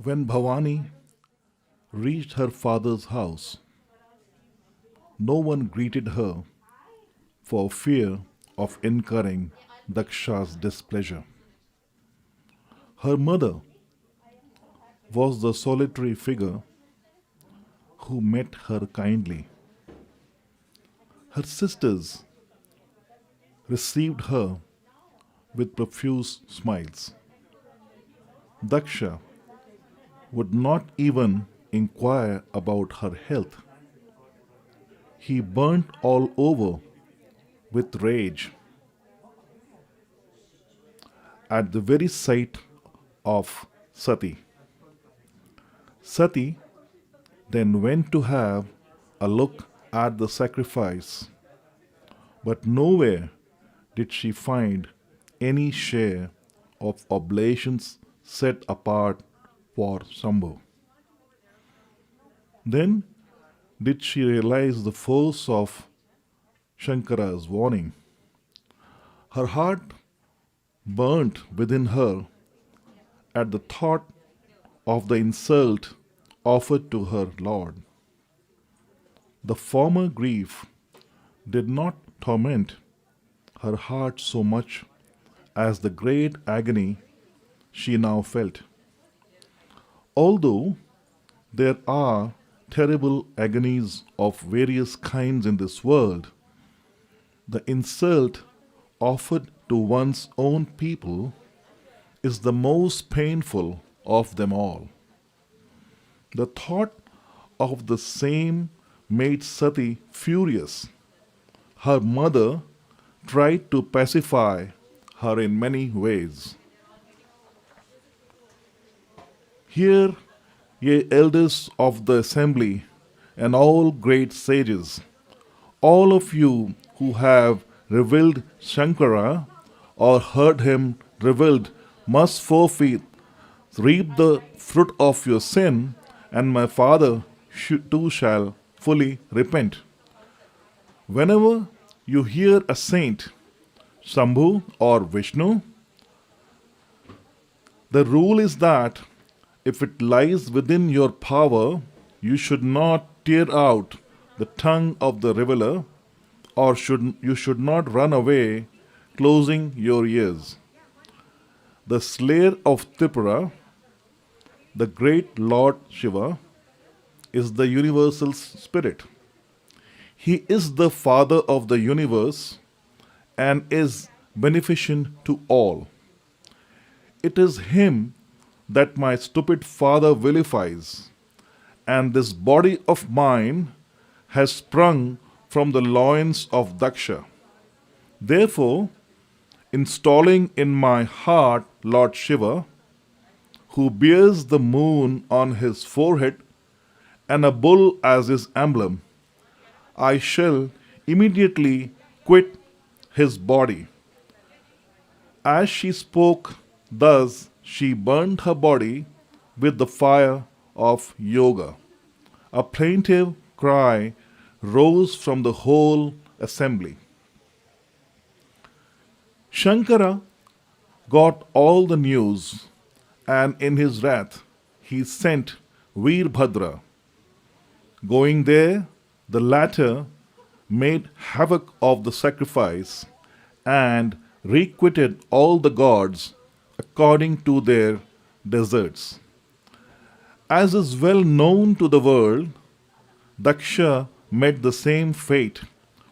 When Bhavani reached her father's house, no one greeted her for fear of incurring Daksha's displeasure. Her mother was the solitary figure who met her kindly. Her sisters received her with profuse smiles. Daksha would not even inquire about her health. He burnt all over with rage at the very sight of Sati. Sati then went to have a look at the sacrifice, but nowhere did she find any share of oblations set apart for Shambhu. Then did she realize the force of Shankara's warning. Her heart burnt within her at the thought of the insult offered to her Lord. The former grief did not torment her heart so much as the great agony she now felt. Although there are terrible agonies of various kinds in this world, the insult offered to one's own people is the most painful of them all. The thought of the same made Sati furious. Her mother tried to pacify her in many ways. Hear, ye elders of the assembly, and all great sages, all of you who have revealed Shankara or heard him revealed must forfeit, reap the fruit of your sin, and my father too shall fully repent. Whenever you hear a saint, Shambhu or Vishnu, the rule is that if it lies within your power, you should not tear out the tongue of the reveler, or you should not run away, closing your ears. The slayer of Tripura, the great Lord Shiva, is the universal spirit. He is the father of the universe and is beneficent to all. It is him that my stupid father vilifies, and this body of mine has sprung from the loins of Daksha. Therefore, installing in my heart Lord Shiva, who bears the moon on his forehead and a bull as his emblem, I shall immediately quit his body. As she spoke thus, she burned her body with the fire of yoga. A plaintive cry rose from the whole assembly. Shankara got all the news, and in his wrath he sent Veerbhadra. Going there, the latter made havoc of the sacrifice and requited all the gods according to their deserts. As is well known to the world, Daksha met the same fate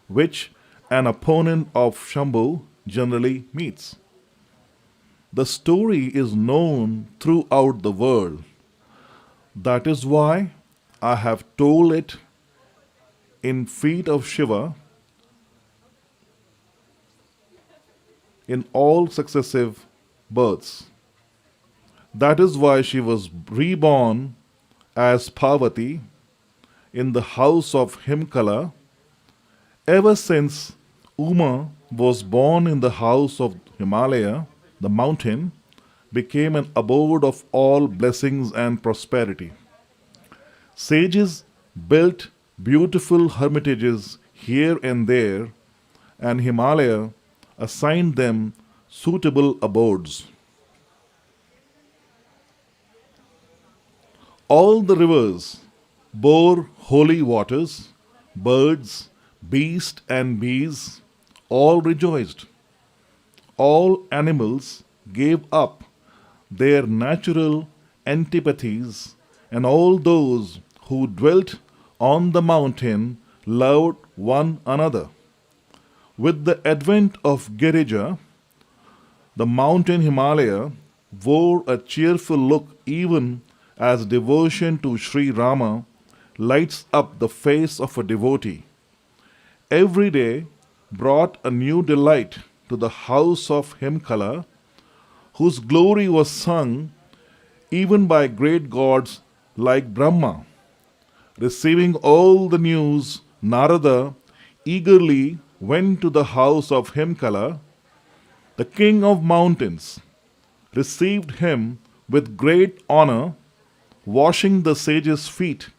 which an opponent of Shambhu generally meets. The story is known throughout the world. That is why I have told it in feet of Shiva in all successive births. That is why she was reborn as Parvati in the house of Himkala, ever since Uma was born in the house of Himalaya. The mountain became an abode of all blessings and prosperity. Sages built beautiful hermitages here and there, and Himalaya assigned them suitable abodes. All the rivers bore holy waters, birds, beasts, and bees all rejoiced. All animals gave up their natural antipathies, and all those who dwelt on the mountain loved one another. With the advent of Girija, the mountain Himalaya wore a cheerful look even as devotion to Sri Rama lights up the face of a devotee. Every day brought a new delight to the house of Himkala, whose glory was sung even by great gods like Brahma. Receiving all the news, Narada eagerly went to the house of Himkala. The king of mountains received him with great honor. Washing the sage's feet,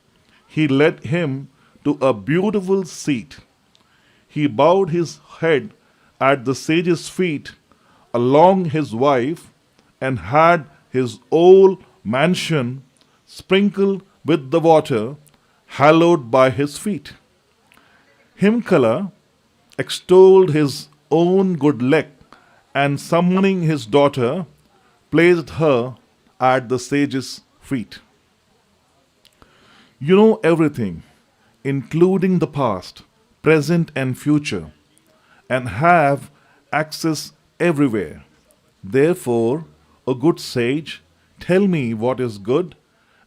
he led him to a beautiful seat. He bowed his head at the sage's feet along his wife and had his whole mansion sprinkled with the water hallowed by his feet. Himkala extolled his own good luck and summoning his daughter placed her at the sage's feet. You know everything, including the past, present, and future, and have access everywhere. Therefore, a good sage, tell me what is good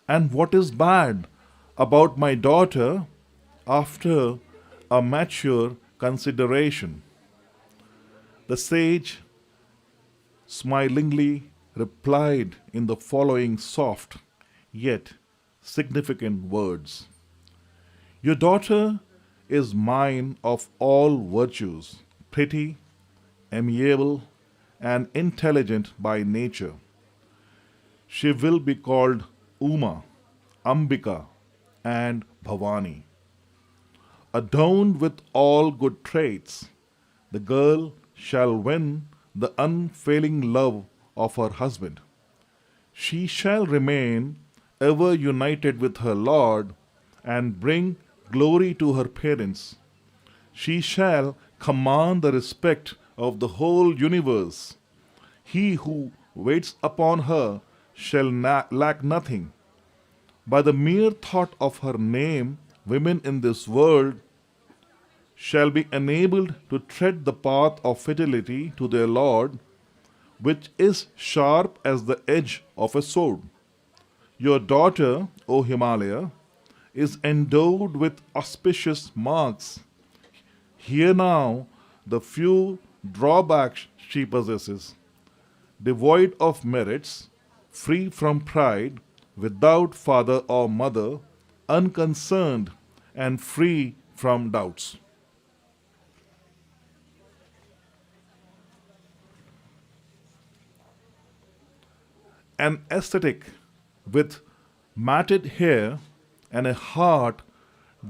and what is bad about my daughter after a mature consideration. The sage smilingly replied in the following soft yet significant words: Your daughter is mine of all virtues, pretty, amiable, and intelligent by nature. She will be called Uma, Ambika, and Bhavani. Adorned with all good traits, the girl shall win the unfailing love of her husband. She shall remain ever united with her Lord and bring glory to her parents. She shall command the respect of the whole universe. He who waits upon her shall lack nothing. By the mere thought of her name, women in this world shall be enabled to tread the path of fidelity to their Lord, which is sharp as the edge of a sword. Your daughter, O Himalaya, is endowed with auspicious marks. Hear now the few drawbacks she possesses: devoid of merits, free from pride, without father or mother, unconcerned, and free from doubts. An ascetic with matted hair and a heart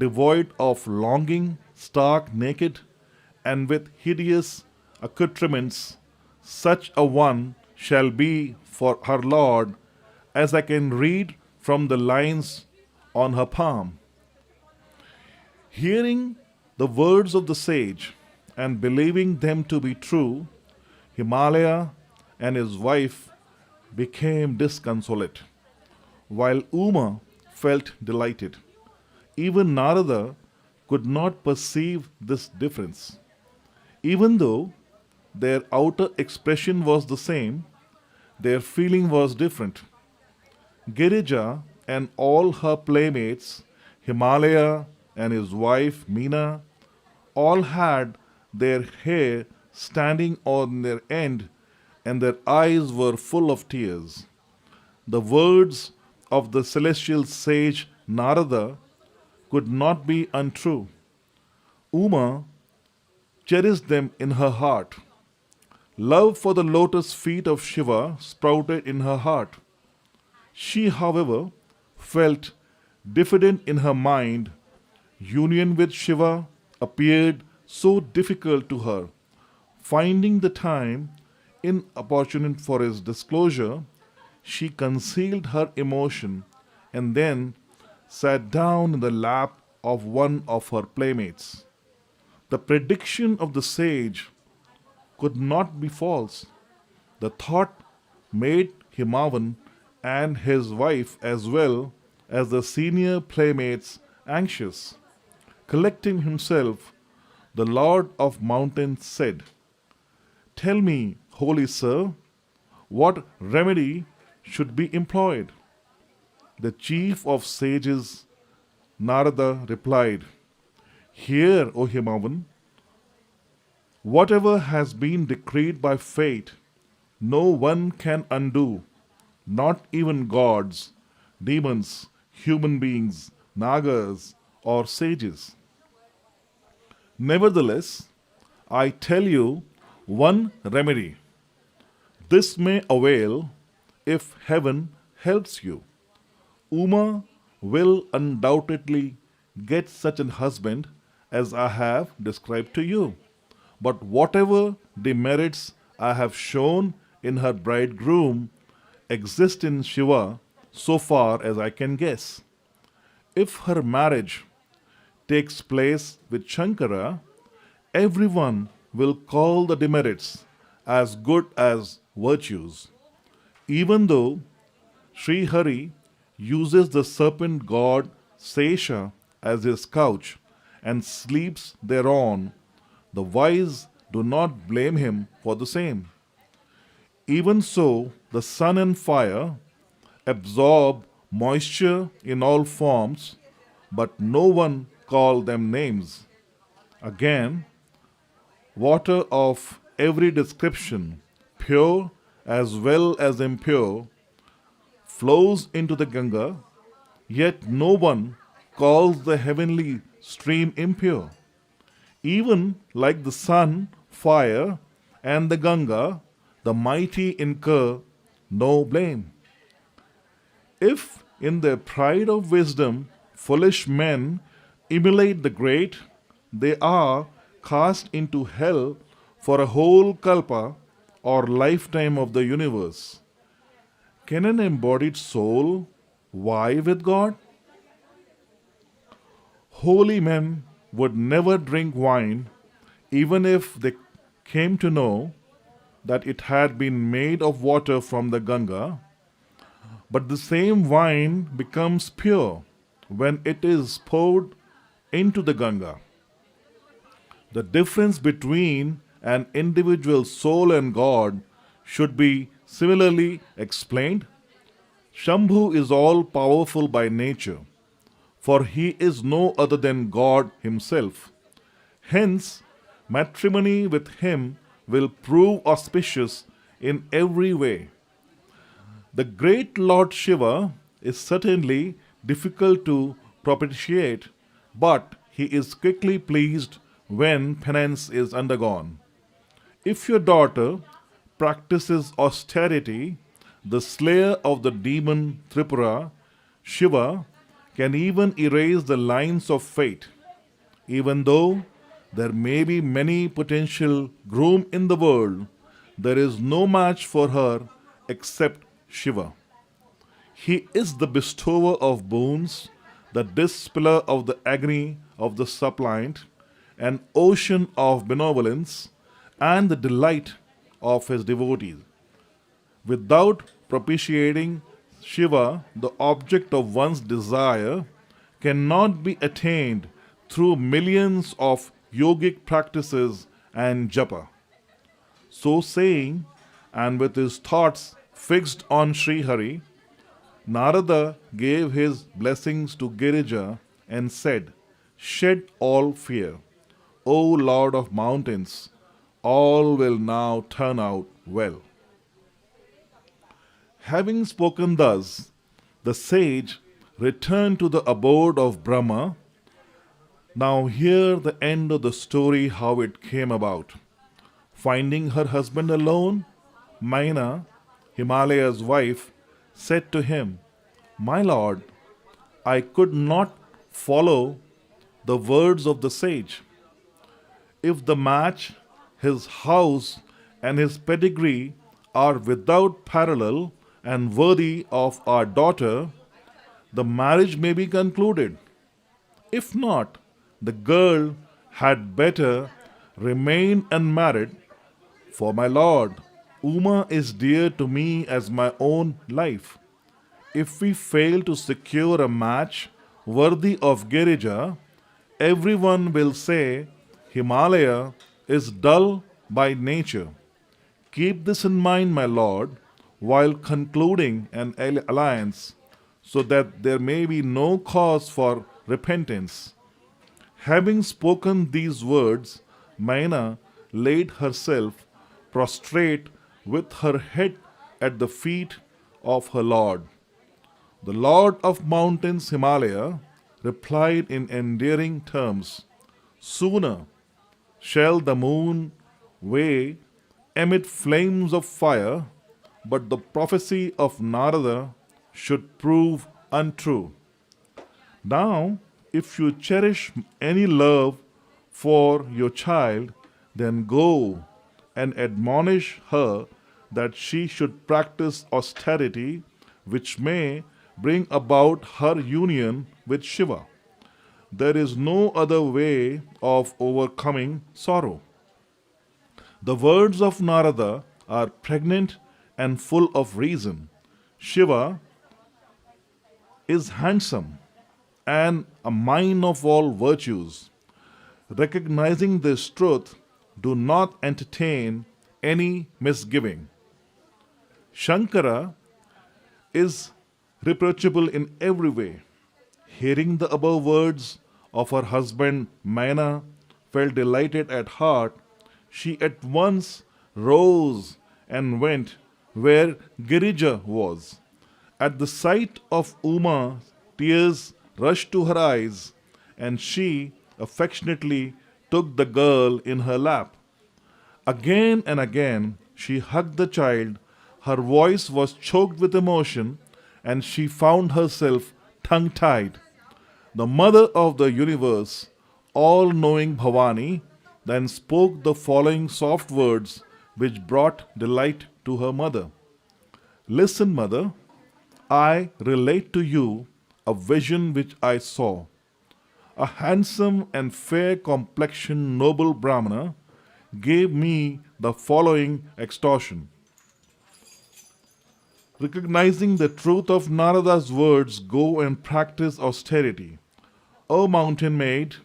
devoid of longing, stark naked, and with hideous accoutrements, such a one shall be for her Lord, as I can read from the lines on her palm. Hearing the words of the sage and believing them to be true, Himalaya and his wife became disconsolate, while Uma felt delighted. Even Narada could not perceive this difference. Even though their outer expression was the same, their feeling was different. Girija and all her playmates, Himalaya and his wife Meena, all had their hair standing on their end and their eyes were full of tears. The words of the celestial sage Narada could not be untrue. Uma cherished them in her heart. Love for the lotus feet of Shiva sprouted in her heart. She, however, felt diffident in her mind. Union with Shiva appeared so difficult to her. Finding the time inopportune for his disclosure, she concealed her emotion and then sat down in the lap of one of her playmates. The prediction of the sage could not be false. The thought made Himavan and his wife, as well as the senior playmates, anxious. Collecting himself, the Lord of Mountains said, "Tell me, holy sir, what remedy should be employed?" The chief of sages, Narada, replied, "Hear, O Himavan, whatever has been decreed by fate, no one can undo, not even gods, demons, human beings, nagas, or sages. Nevertheless, I tell you one remedy. This may avail if heaven helps you. Uma will undoubtedly get such an husband as I have described to you. But whatever demerits I have shown in her bridegroom exist in Shiva so far as I can guess. If her marriage takes place with Shankara, everyone will call the demerits as good as virtues. Even though Sri Hari uses the serpent god Sesha as his couch and sleeps thereon, the wise do not blame him for the same. Even so, the sun and fire absorb moisture in all forms, but no one call them names. Again, water of every description, pure as well as impure, flows into the Ganga, yet no one calls the heavenly stream impure. Even like the sun, fire, and the Ganga, the mighty incur no blame. If in their pride of wisdom foolish men emulate the great, they are cast into hell for a whole kalpa or lifetime of the universe. Can an embodied soul vie with God? Holy men would never drink wine, even if they came to know that it had been made of water from the Ganga. But the same wine becomes pure when it is poured into the Ganga. The difference between an individual soul and God should be similarly explained. Shambhu is all powerful by nature, for he is no other than God himself. Hence, matrimony with him will prove auspicious in every way. The great Lord Shiva is certainly difficult to propitiate, but he is quickly pleased when penance is undergone. If your daughter practices austerity, the slayer of the demon Tripura, Shiva, can even erase the lines of fate. Even though there may be many potential groom in the world, there is no match for her except Shiva. He is the bestower of boons, the dispeller of the agony of the suppliant, an ocean of benevolence, and the delight of his devotees. Without propitiating Shiva, the object of one's desire cannot be attained through millions of yogic practices and japa. So saying, and with his thoughts fixed on Sri Hari, Narada gave his blessings to Girija and said, "Shed all fear, O Lord of mountains, all will now turn out well." Having spoken thus, the sage returned to the abode of Brahma. Now hear the end of the story, how it came about. Finding her husband alone, Maina, Himalaya's wife, said to him, "My lord, I could not follow the words of the sage. If the match, his house, and his pedigree are without parallel and worthy of our daughter, the marriage may be concluded. If not, the girl had better remain unmarried, for my lord, Uma is dear to me as my own life. If we fail to secure a match worthy of Girija, everyone will say Himalaya is dull by nature. Keep this in mind, my lord, while concluding an alliance, so that there may be no cause for repentance. Having spoken these words, Maina laid herself prostrate with her head at the feet of her lord. The lord of mountains Himalaya replied in endearing terms, Sooner shall the moon weigh amid flames of fire, but the prophecy of Narada should prove untrue. Now, if you cherish any love for your child, then go and admonish her that she should practice austerity, which may bring about her union with Shiva. There is no other way of overcoming sorrow. The words of Narada are pregnant and full of reason. Shiva is handsome and a mine of all virtues. Recognizing this truth, do not entertain any misgiving. Shankara is reproachable in every way. Hearing the above words of her husband, Maina felt delighted at heart. She at once rose and went where Girija was. At the sight of Uma, tears rushed to her eyes, and she affectionately took the girl in her lap. Again and again she hugged the child. Her voice was choked with emotion, and she found herself tongue tied. The mother of the universe, all knowing Bhavani, then spoke the following soft words which brought delight to her mother. Listen, mother, I relate to you a vision which I saw. A handsome and fair complexioned noble Brahmana gave me the following extortion. Recognizing the truth of Narada's words, go and practice austerity. O mountain maid,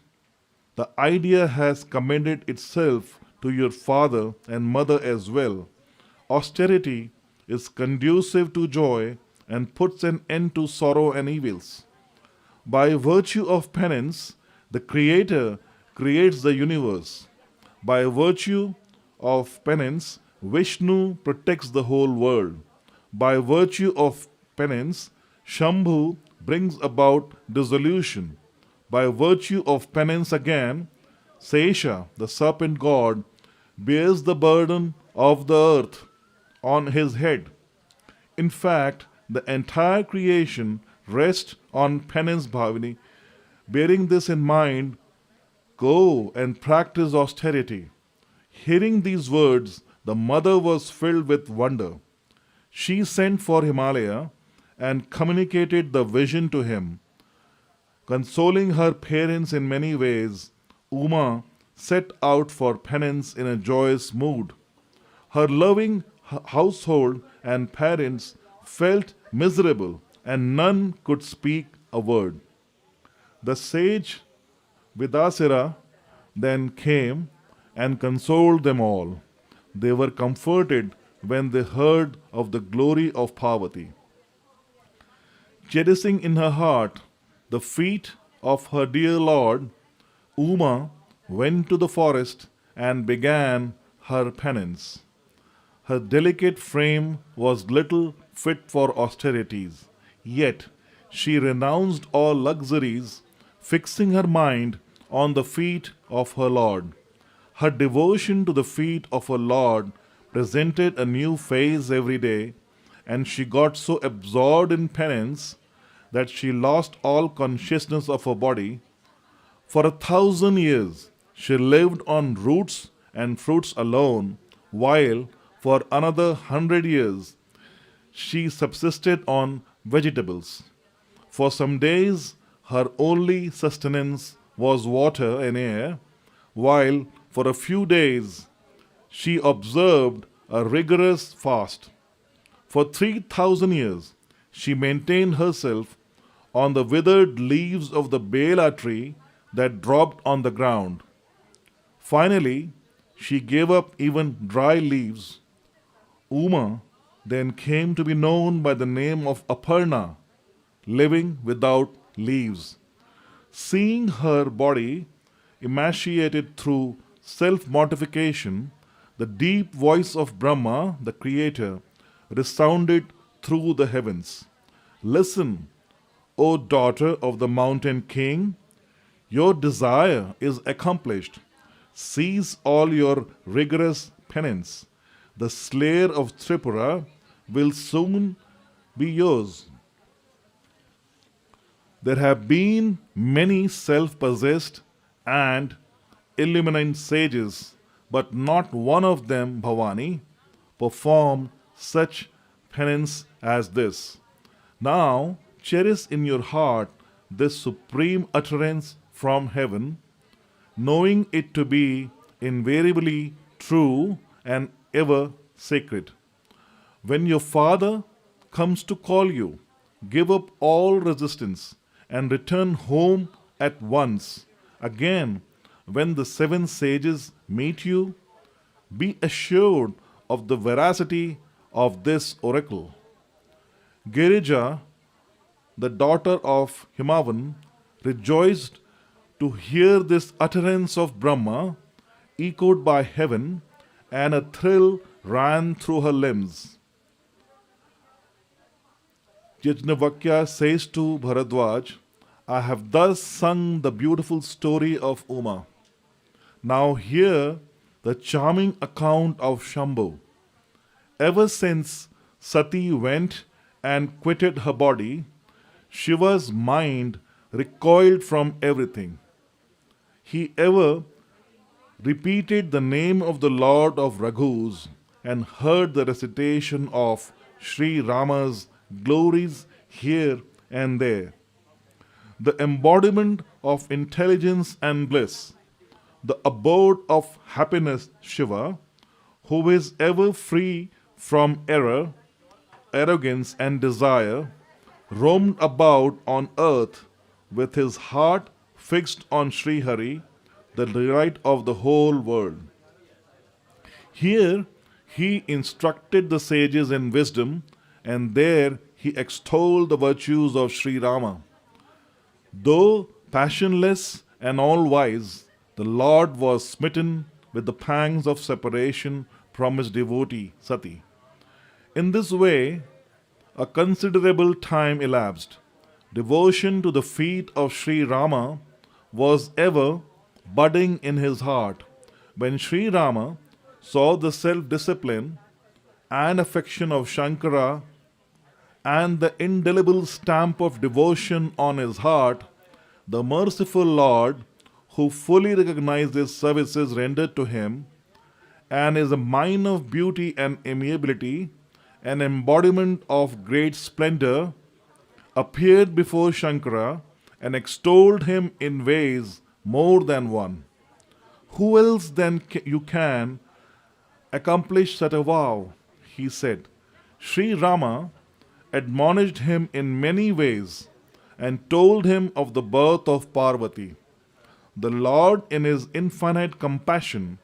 the idea has commended itself to your father and mother as well. Austerity is conducive to joy and puts an end to sorrow and evils. By virtue of penance, the Creator creates the universe. By virtue of penance, Vishnu protects the whole world. By virtue of penance, Shambhu brings about dissolution. By virtue of penance again, Sesha, the serpent god, bears the burden of the earth on his head. In fact, the entire creation rests on penance bhavani. Bearing this in mind, go and practice austerity. Hearing these words, the mother was filled with wonder. She sent for Himalaya and communicated the vision to him. Consoling her parents in many ways, Uma set out for penance in a joyous mood. Her loving household and parents felt miserable, and none could speak a word. The sage Vidasira then came and consoled them all. They were comforted when they heard of the glory of Parvati. Cherishing in her heart the feet of her dear Lord, Uma went to the forest and began her penance. Her delicate frame was little fit for austerities, yet she renounced all luxuries, fixing her mind on the feet of her Lord. Her devotion to the feet of her Lord presented a new phase every day, and she got so absorbed in penance that she lost all consciousness of her body. For 1,000 years she lived on roots and fruits alone, while for another 100 years she subsisted on vegetables. For some days her only sustenance was water and air, while for a few days she observed a rigorous fast. For 3,000 years she maintained herself on the withered leaves of the bela tree that dropped on the ground. Finally, she gave up even dry leaves. Uma then came to be known by the name of Aparna, living without leaves. Seeing her body emaciated through self mortification, the deep voice of Brahma, the Creator, resounded through the heavens. Listen, O daughter of the mountain king, your desire is accomplished. Cease all your rigorous penance. The slayer of Tripura will soon be yours. There have been many self possessed and illumined sages, but not one of them, Bhavani, performed such penance as this. Now, cherish in your heart this supreme utterance from heaven, knowing it to be invariably true and ever sacred. When your father comes to call you, give up all resistance and return home at once. Again, when the seven sages meet you, be assured of the veracity of this oracle. Girija, the daughter of Himavan, rejoiced to hear this utterance of Brahma echoed by heaven, and a thrill ran through her limbs. Yajnavalkya says to Bharadwaj, I have thus sung the beautiful story of Uma. Now hear the charming account of Shambhu. Ever since Sati went and quitted her body, Shiva's mind recoiled from everything. He ever repeated the name of the Lord of Raghus and heard the recitation of Sri Rama's glories here and there. The embodiment of intelligence and bliss, the abode of happiness, Shiva, who is ever free from error, arrogance, and desire, roamed about on earth with his heart fixed on Sri Hari, the delight of the whole world. Here he instructed the sages in wisdom, and there he extolled the virtues of Sri Rama. Though passionless and all wise, the Lord was smitten with the pangs of separation from his devotee Sati. In this way, a considerable time elapsed. Devotion to the feet of Sri Rama was ever budding in his heart. When Sri Rama saw the self discipline and affection of Shankara and the indelible stamp of devotion on his heart, the merciful Lord, who fully recognized his services rendered to him, and is a mine of beauty and amiability, an embodiment of great splendor, appeared before Shankara and extolled him in ways more than one. Who else then you can accomplish such a vow? He said. Sri Rama admonished him in many ways and told him of the birth of Parvati. The Lord, in his infinite compassion,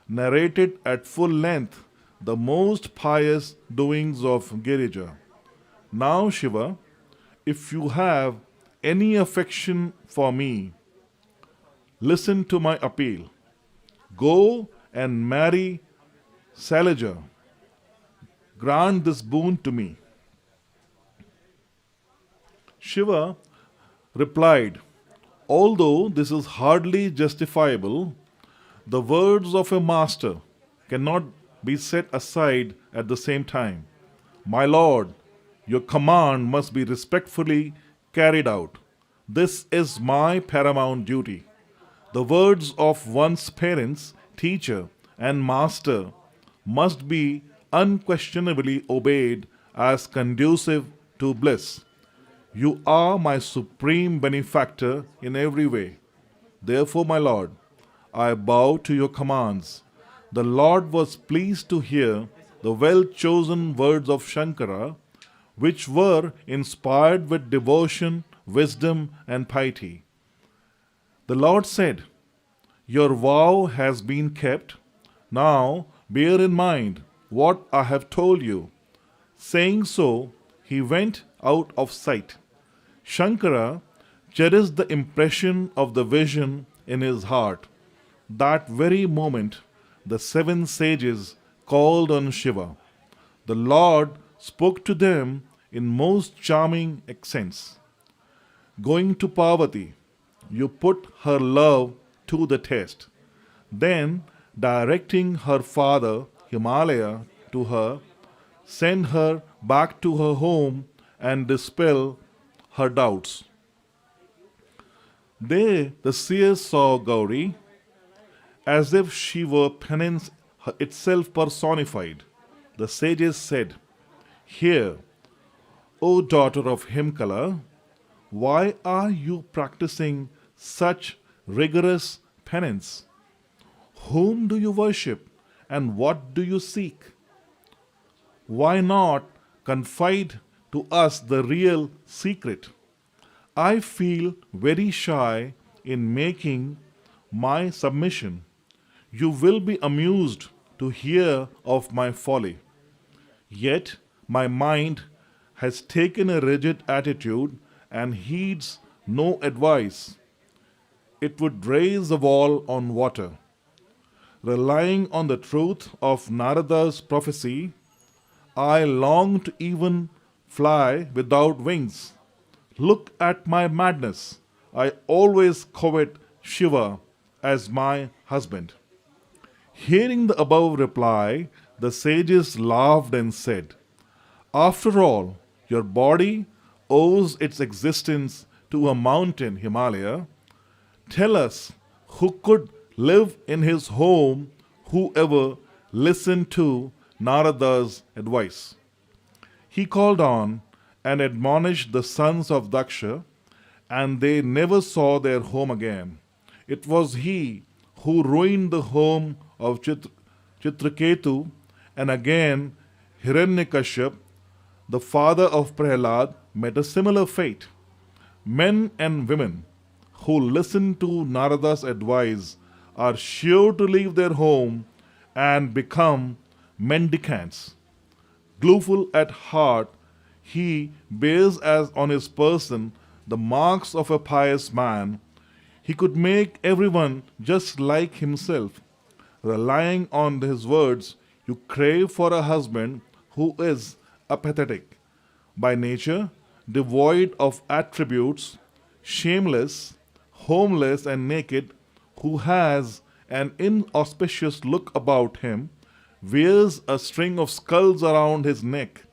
narrated at full length the most pious doings of Girija. Now, Shiva, if you have any affection for me, listen to my appeal. Go and marry Salaja. Grant this boon to me. Shiva replied, although this is hardly justifiable, the words of a master cannot be set aside at the same time. My lord, your command must be respectfully carried out. This is my paramount duty. The words of one's parents, teacher, and master must be unquestionably obeyed as conducive to bliss. You are my supreme benefactor in every way. Therefore, my Lord, I bow to your commands. The Lord was pleased to hear the well chosen words of Shankara, which were inspired with devotion, wisdom, and piety. The Lord said, your vow has been kept. Now bear in mind what I have told you. Saying so, he went out of sight. Shankara cherished the impression of the vision in his heart. That very moment, the seven sages called on Shiva. The Lord spoke to them in most charming accents. Going to Parvati, you put her love to the test. Then, directing her father, Himalaya, to her, send her back to her home and dispel her doubts. There, the seers saw Gauri as if she were penance itself personified. The sages said, here, O daughter of Himkala, why are you practicing such rigorous penance? Whom do you worship and what do you seek? Why not confide to us the real secret? I feel very shy in making my submission. You will be amused to hear of my folly. Yet my mind has taken a rigid attitude and heeds no advice. It would raise a wall on water. Relying on the truth of Narada's prophecy, I long to even fly without wings. Look at my madness. I always covet Shiva as my husband. Hearing the above reply, the sages laughed and said, after all, your body owes its existence to a mountain, Himalaya. Tell us who could live in his home, whoever listened to Narada's advice. He called on and admonished the sons of Daksha, and they never saw their home again. It was he who ruined the home of Chitraketu, and again Hiranyakashyap, the father of Prahlad, met a similar fate. Men and women who listen to Narada's advice are sure to leave their home and become mendicants. Gleeful at heart, he bears as on his person the marks of a pious man. He could make everyone just like himself. Relying on his words, you crave for a husband who is apathetic, by nature devoid of attributes, shameless, homeless, and naked, who has an inauspicious look about him, wears a string of skulls around his neck,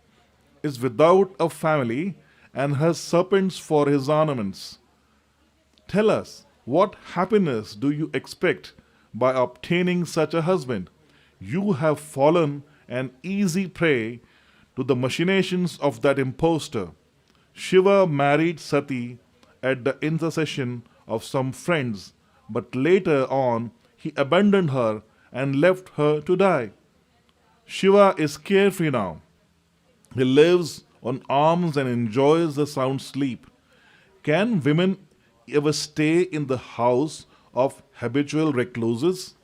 is without a family, and has serpents for his ornaments. Tell us, what happiness do you expect by obtaining such a husband? You have fallen an easy prey to the machinations of that impostor. Shiva married Sati at the intercession of some friends, but later on he abandoned her and left her to die. Shiva is carefree now. He lives on alms and enjoys a sound sleep. Can women ever stay in the house of habitual recluses?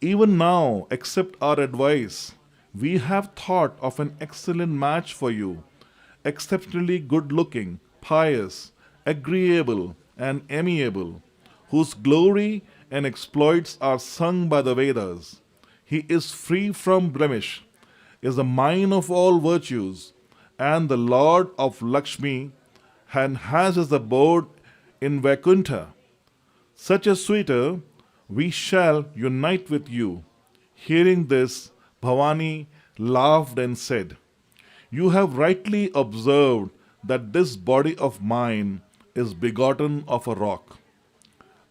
Even now, accept our advice. We have thought of an excellent match for you, exceptionally good looking, pious, agreeable, and amiable, whose glory and exploits are sung by the Vedas. He is free from blemish, is the mine of all virtues, and the Lord of Lakshmi, and has his abode in Vaikuntha. Such a suitor we shall unite with you. Hearing this, Bhavani laughed and said, you have rightly observed that this body of mine is begotten of a rock.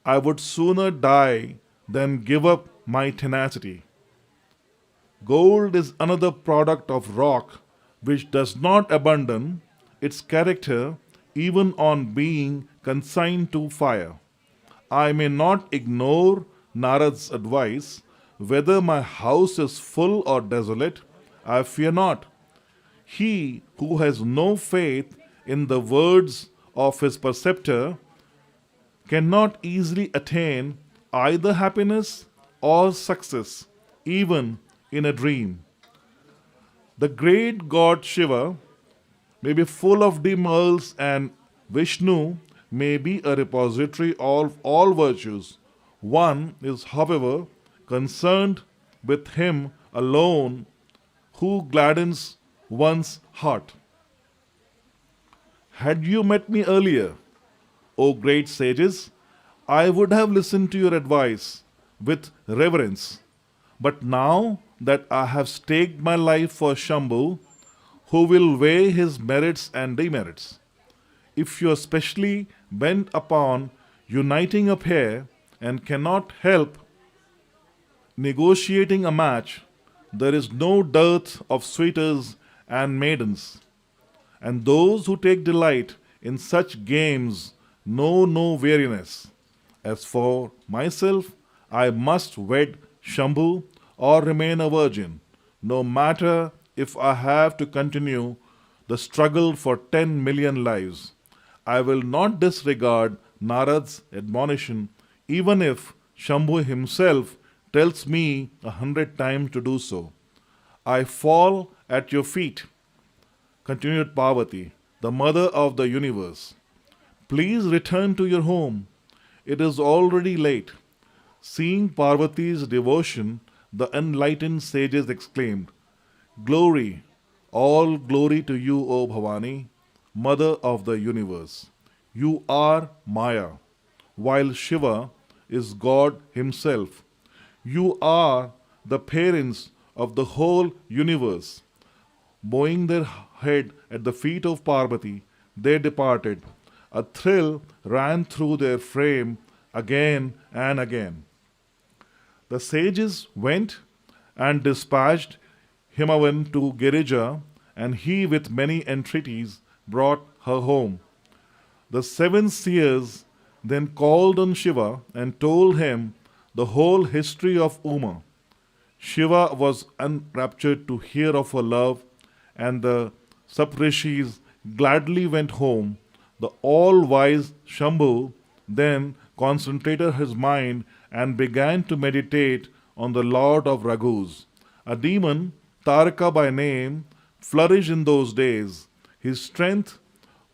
I would sooner die than give up my tenacity. Gold is another product of rock which does not abandon. its character even on being consigned to fire. I may not ignore Narad's advice. Whether my house is full or desolate, I fear not. He who has no faith in the words of his preceptor cannot easily attain either happiness or success, even in a dream. The great god Shiva may be full of dim earls, and Vishnu may be a repository of all virtues. One is, however, concerned with him alone who gladdens one's heart. Had you met me earlier, O great sages, I would have listened to your advice with reverence. But now that I have staked my life for Shambhu, who will weigh his merits and demerits, if you are specially bent upon uniting a pair and cannot help negotiating a match, there is no dearth of suitors and maidens, and those who take delight in such games know no weariness. As for myself, I must wed Shambhu or remain a virgin, no matter if I have to continue the struggle for 10 million lives. I will not disregard Narad's admonition, even if Shambhu himself tells me 100 times to do so. I fall at your feet, continued Parvati, the mother of the universe. Please return to your home. It is already late. Seeing Parvati's devotion, the enlightened sages exclaimed, Glory, all glory to you, O Bhavani, mother of the universe. You are Maya, while Shiva is God himself. You are the parents of the whole universe. Bowing their head at the feet of Parvati, they departed. A thrill ran through their frame again and again. The sages went and dispatched Himavan to Girija, and he, with many entreaties, brought her home. The seven seers then called on Shiva and told him the whole history of Uma. Shiva was enraptured to hear of her love, and the Saprishis gladly went home. The all wise Shambhu then concentrated his mind and began to meditate on the Lord of Raghus. A demon, Taraka by name, flourished in those days. His strength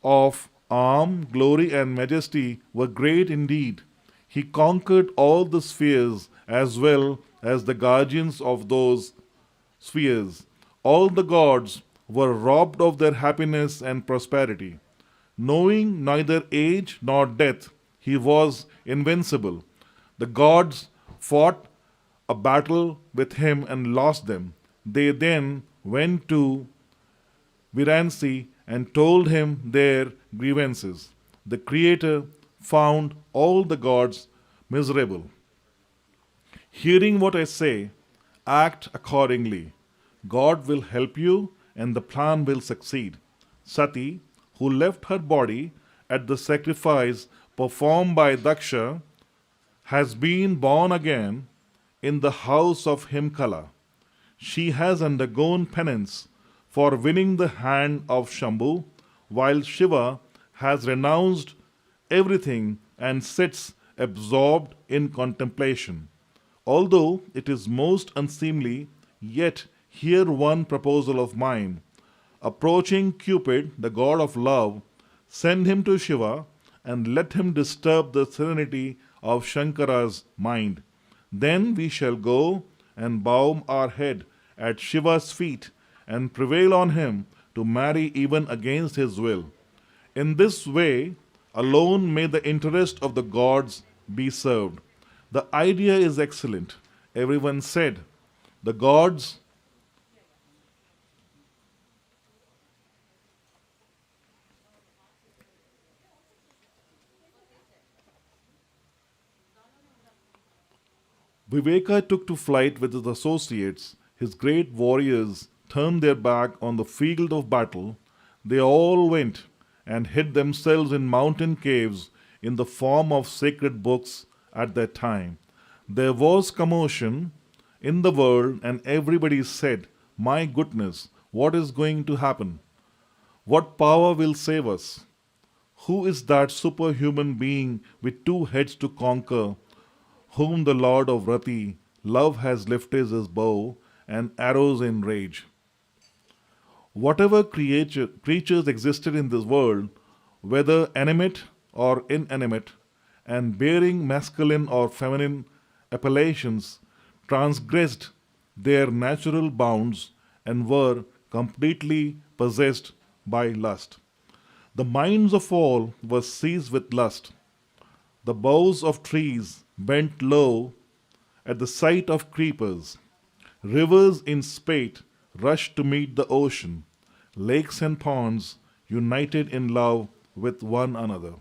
of arm, glory, and majesty were great indeed. He conquered all the spheres as well as the guardians of those spheres. All the gods were robbed of their happiness and prosperity. Knowing neither age nor death, he was invincible. The gods fought a battle with him and lost them. They then went to Viransi and told him their grievances. The Creator found all the gods miserable. Hearing what I say, act accordingly. God will help you and the plan will succeed. Sati, who left her body at the sacrifice performed by Daksha, has been born again in the house of Himkala. She has undergone penance for winning the hand of Shambhu, while Shiva has renounced everything and sits absorbed in contemplation. Although it is most unseemly, yet hear one proposal of mine. Approaching Cupid, the god of love, send him to Shiva and let him disturb the serenity of Shankara's mind. Then we shall go and bow our head at Shiva's feet and prevail on him to marry even against his will. In this way alone may the interest of the gods be served. The idea is excellent. Everyone said, the gods Viveka took to flight with his associates. His great warriors turned their back on the field of battle. they all went and hid themselves in mountain caves in the form of sacred books at that time. There was commotion in the world, and everybody said, "My goodness, what is going to happen? What power will save us? Who is that superhuman being with two heads to conquer, whom the Lord of Rati, love, has lifted his bow and arrows in rage?" Whatever creatures existed in this world, whether animate or inanimate, and bearing masculine or feminine appellations, transgressed their natural bounds and were completely possessed by lust. The minds of all were seized with lust. The boughs of trees bent low at the sight of creepers. Rivers in spate rushed to meet the ocean. Lakes and ponds united in love with one another.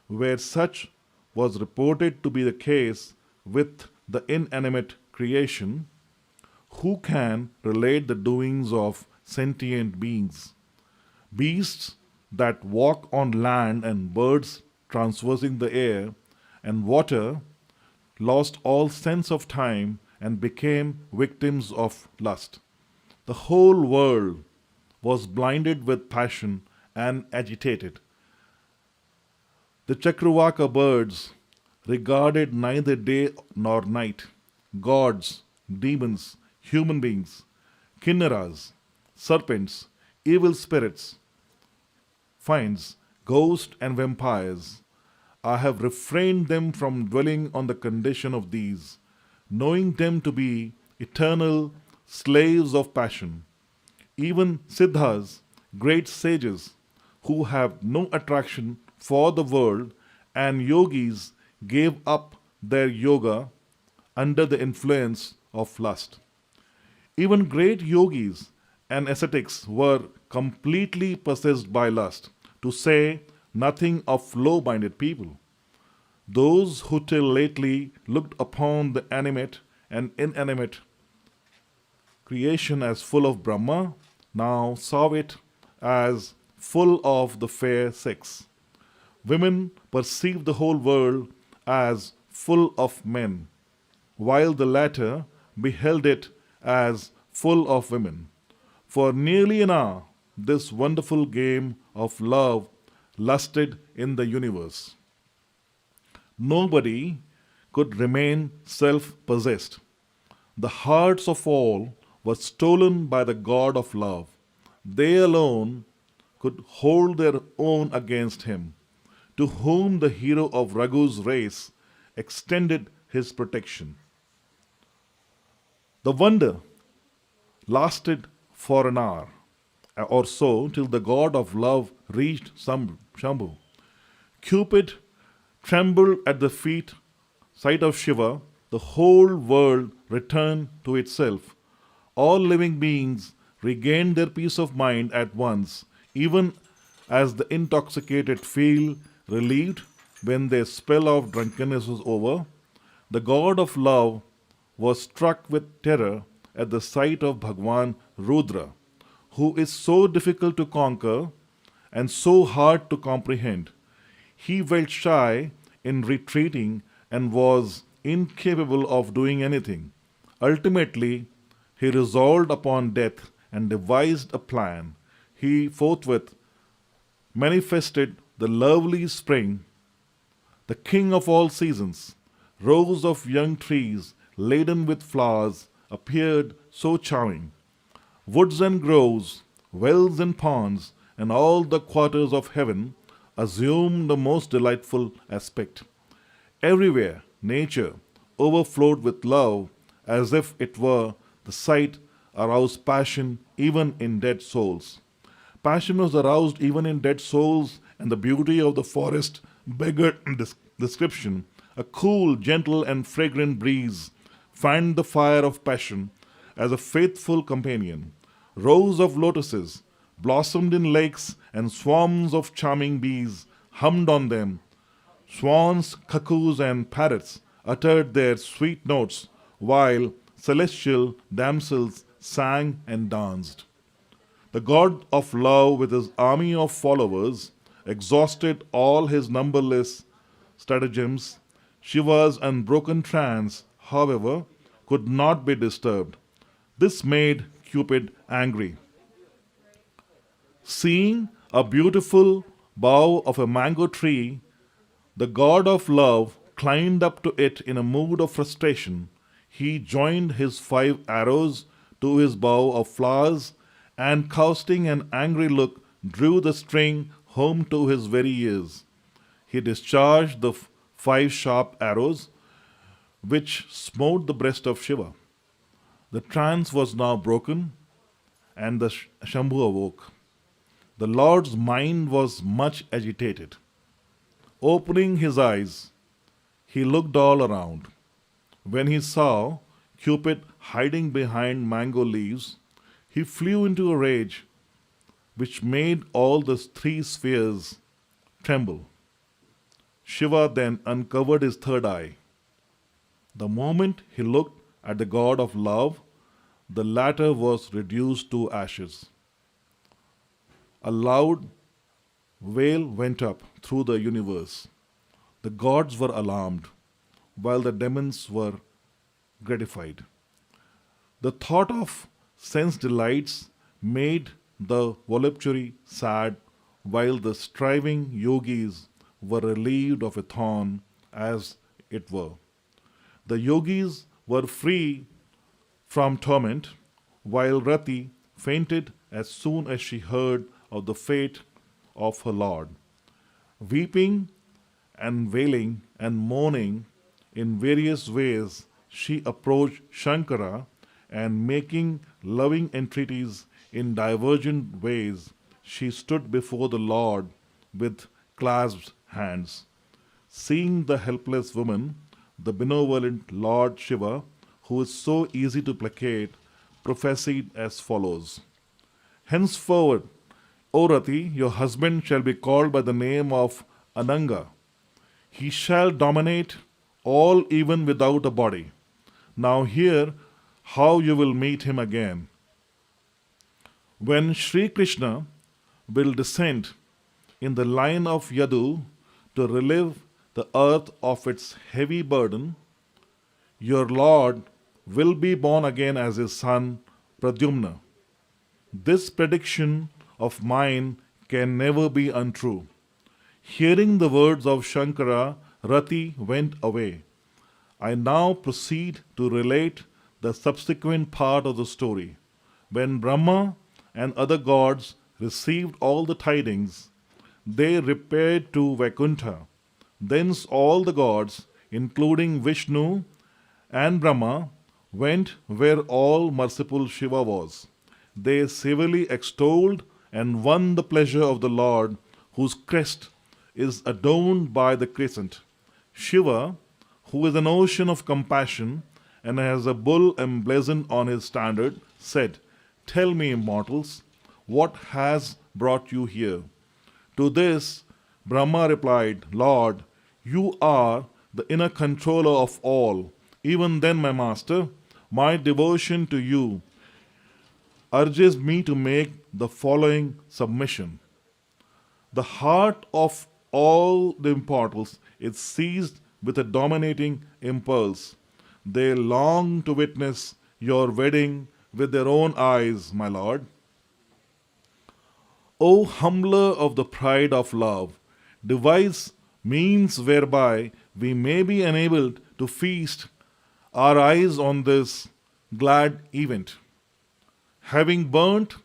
Where such was reported to be the case with the inanimate creation, who can relate the doings of sentient beings? Beasts that walk on land and birds traversing the air and water lost all sense of time and became victims of lust. The whole world was blinded with passion and agitated. The Chakravaka birds regarded neither day nor night. Gods, demons, human beings, kinnaras, serpents, evil spirits, fiends, ghosts, and vampires. I have refrained them from dwelling on the condition of these, knowing them to be eternal slaves of passion. Even Siddhas, great sages, who have no attraction for the world, and yogis gave up their yoga under the influence of lust. Even great yogis and ascetics were completely possessed by lust, to say nothing of low minded people. Those who till lately looked upon the animate and inanimate creation as full of Brahma now saw it as full of the fair sex. Women perceived the whole world as full of men, while the latter beheld it as full of women. For nearly an hour, this wonderful game of love lusted in the universe. Nobody could remain self possessed. The hearts of all were stolen by the God of love. They alone could hold their own against him, to whom the hero of Raghu's race extended his protection. The wonder lasted for an hour or so till the god of love reached Shambhu. Cupid trembled at the sight of Shiva. The whole world returned to itself. All living beings regained their peace of mind at once, even as the intoxicated feel relieved when their spell of drunkenness was over. The god of love was struck with terror at the sight of Bhagwan Rudra, who is so difficult to conquer and so hard to comprehend. He felt shy in retreating and was incapable of doing anything. Ultimately, he resolved upon death and devised a plan. He forthwith manifested the lovely spring, the king of all seasons. Rows of young trees laden with flowers appeared so charming. Woods and groves, wells and ponds, and all the quarters of heaven assumed the most delightful aspect. Everywhere, nature overflowed with love, as if it were the sight aroused passion even in dead souls. Passion was aroused even in dead souls, and the beauty of the forest beggared description. A cool, gentle, and fragrant breeze fanned the fire of passion as a faithful companion. Rows of lotuses blossomed in lakes, and swarms of charming bees hummed on them. Swans, cuckoos, and parrots uttered their sweet notes, while celestial damsels sang and danced. The god of love, with his army of followers, exhausted all his numberless stratagems. Shiva's unbroken trance, however, could not be disturbed. This made Cupid angry. Seeing a beautiful bough of a mango tree, the god of love climbed up to it in a mood of frustration. He joined his 5 arrows to his bow of flowers and, casting an angry look, drew the string home to his very ears. He discharged the 5 sharp arrows, which smote the breast of Shiva. The trance was now broken, and the Shambhu awoke. The Lord's mind was much agitated. Opening his eyes, he looked all around. When he saw Cupid hiding behind mango leaves, he flew into a rage which made all the 3 spheres tremble. Shiva then uncovered his third eye. The moment he looked at the god of love, the latter was reduced to ashes. A loud wail went up through the universe. The gods were alarmed, while the demons were gratified. The thought of sense delights made the voluptuary sad, while the striving yogis were relieved of a thorn, as it were. The yogis were free from torment, while Rati fainted as soon as she heard of the fate of her lord. Weeping and wailing and mourning in various ways, she approached Shankara and, making loving entreaties in divergent ways, she stood before the Lord with clasped hands. Seeing the helpless woman, the benevolent Lord Shiva, who is so easy to placate, prophesied as follows: Henceforward, O Rati, your husband shall be called by the name of Ananga. He shall dominate all even without a body. Now hear how you will meet him again. When Sri Krishna will descend in the line of Yadu to relieve the earth of its heavy burden, your Lord will be born again as his son Pradyumna. This prediction of mine can never be untrue. Hearing the words of Shankara, Rati went away. I now proceed to relate the subsequent part of the story. When Brahma and other gods received all the tidings, they repaired to Vaikuntha. Thence all the gods, including Vishnu and Brahma, went where all merciful Shiva was. They severely extolled and won the pleasure of the Lord, whose crest is adorned by the crescent. Shiva, who is an ocean of compassion and has a bull emblazoned on his standard, said, Tell me, immortals, what has brought you here? To this, Brahma replied, Lord, you are the inner controller of all. Even then, my master, my devotion to you urges me to make the following submission. The heart of all the immortals is seized with a dominating impulse. They long to witness your wedding with their own eyes, my lord. O humbler of the pride of love, devise means whereby we may be enabled to feast our eyes on this glad event. Having burnt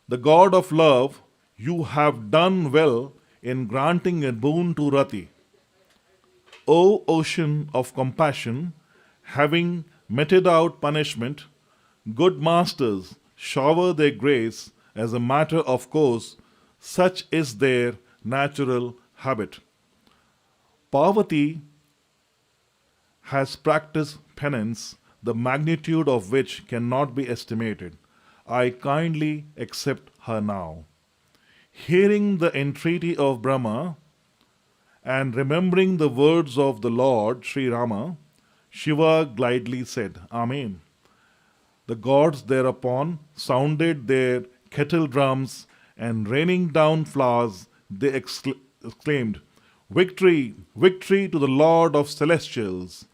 the god of love, you have done well in granting a boon to Rati. O ocean of compassion, having meted out punishment, good masters shower their grace as a matter of course, such is their natural habit. Parvati has practiced penance, the magnitude of which cannot be estimated. I kindly accept her now. Hearing the entreaty of Brahma and remembering the words of the Lord Sri Rama, Shiva glibly said, Amen. The gods thereupon sounded their kettle drums, and raining down flowers, they exclaimed, "Victory! Victory to the Lord of Celestials!"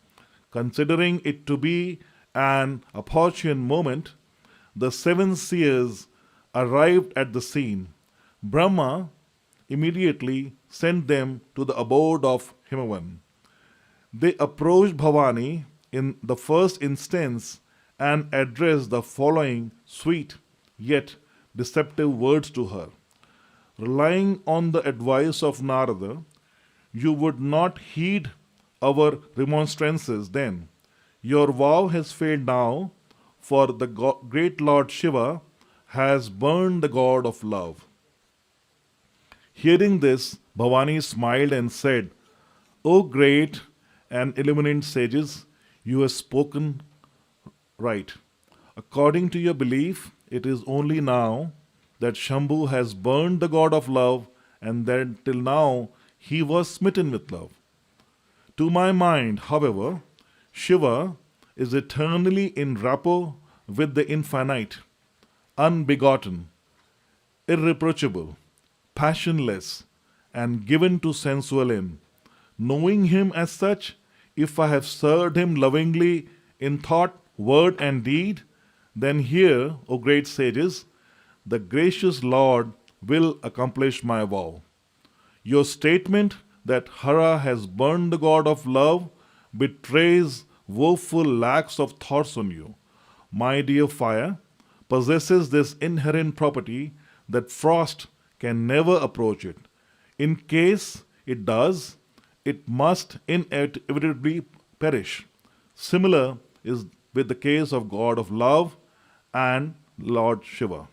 Considering it to be an opportune moment, the seven seers arrived at the scene. Brahma immediately sent them to the abode of Himavan. They approached Bhavani in the first instance and addressed the following sweet yet deceptive words to her. Relying on the advice of Narada, you would not heed our remonstrances then. Your vow has failed now, for the great Lord Shiva has burned the god of love. Hearing this, Bhavani smiled and said, O great and illumined sages, you have spoken right. According to your belief, it is only now that Shambhu has burned the god of love, and that till now he was smitten with love. To my mind, however, Shiva is eternally in rapport with the infinite, unbegotten, irreproachable, passionless, and given to sensual aim. Knowing him as such, if I have served him lovingly in thought, word, and deed, then here, O great sages, the gracious Lord will accomplish my vow. Your statement that Hara has burned the god of love betrays woeful lacks of thoughts on you. My dear fire possesses this inherent property that frost can never approach it. In case it does, it must inevitably perish. Similar is with the case of God of love and Lord Shiva.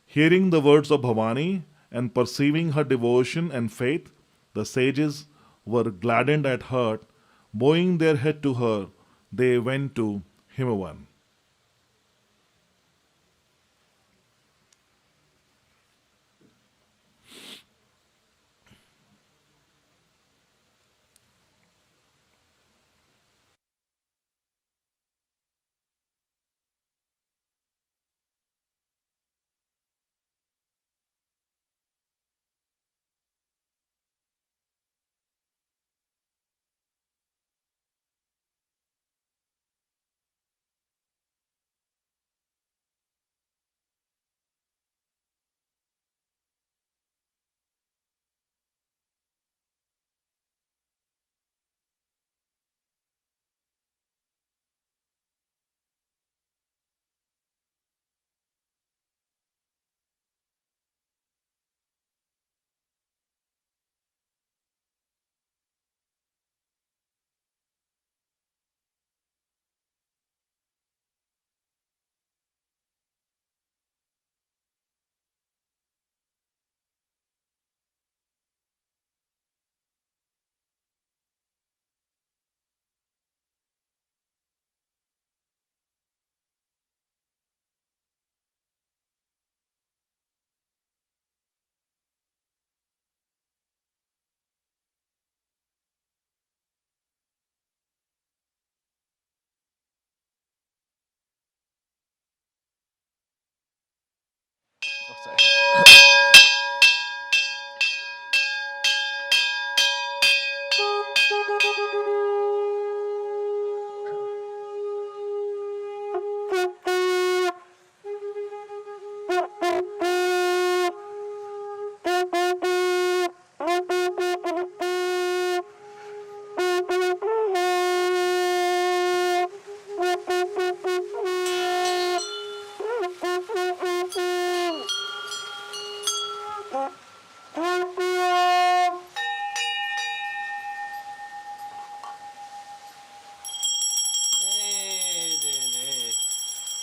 Hearing the words of Bhavani and perceiving her devotion and faith, the sages were gladdened at heart. Bowing their head to her, they went to Himavan. Oh, sorry. Jai Jai Jai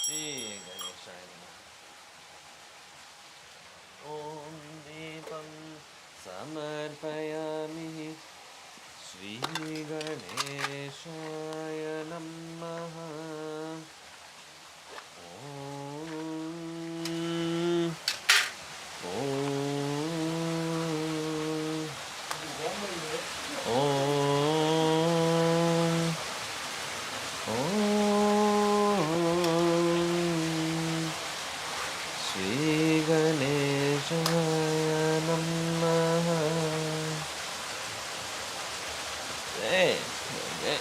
Shri Ganeshaya Namaha. Om Deepam Samarpayami Shri Ganeshaya Namaha. Om Om Om Om Shri Ganeshaya Namaha. Jai Jai.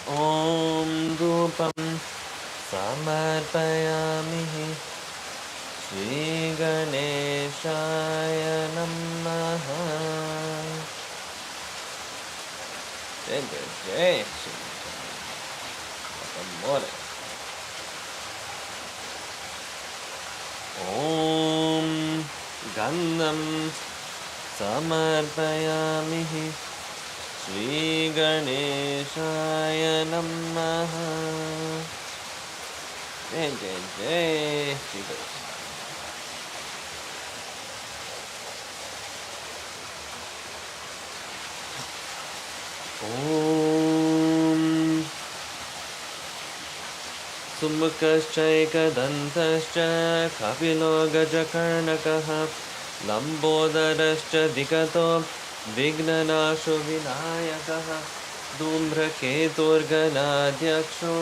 Om Rupam Samarpayami Shri Ganeshaya Namaha. Jai Jai Jai Shri Amore. Om Gandham Samarpayami Shri Ganeshaya Namaha. Jai Jai Jai Shri Krishna. Om Sumukaschaikadantashcha Kapilo Gajakarnakaha Lambodarascha Dikato Vignanasho Vinayakaha Dhumraketurganadyaksho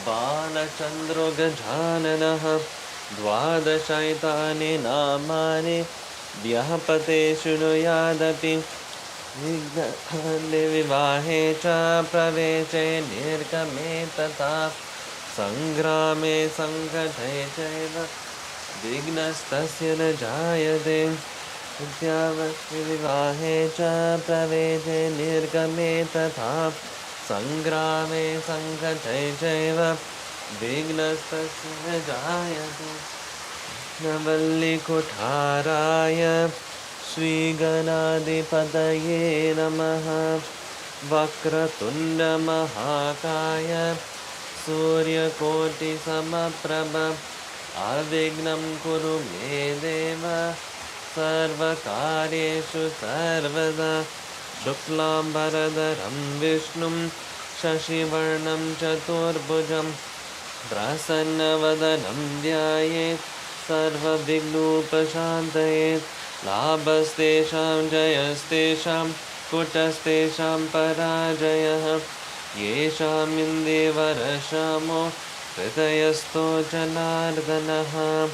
Balachandro Gajananaha Dvadashaitani Namani Vyahapate Shunuyadapi Vighnakhande Vivahe Cha Praveshe Nirgame Tata Sangrame Sankate Chaiva Vignastasya na Jayate Vidyavasya Vivahe Cha Praveshe Nirgame Tata Sangrame Sankate Chaiva Vignastasya na Jayate Navalli Kotharaya Shri Ganadipataye Namaha Vakratunda Mahakaya Surya Koti Samaprabha Avignam Kuru Me Deva Sarvakaryeshu Sarvada Shuklam Bharadaram Vishnum Shashivarnam Chaturbhujam Prasannavadanam Vyayet Sarva Vignupashantayet Labhastesham Jayastesham Kutastesham Parajayah Yesham Indevarashamo Hridayasto Janardanaha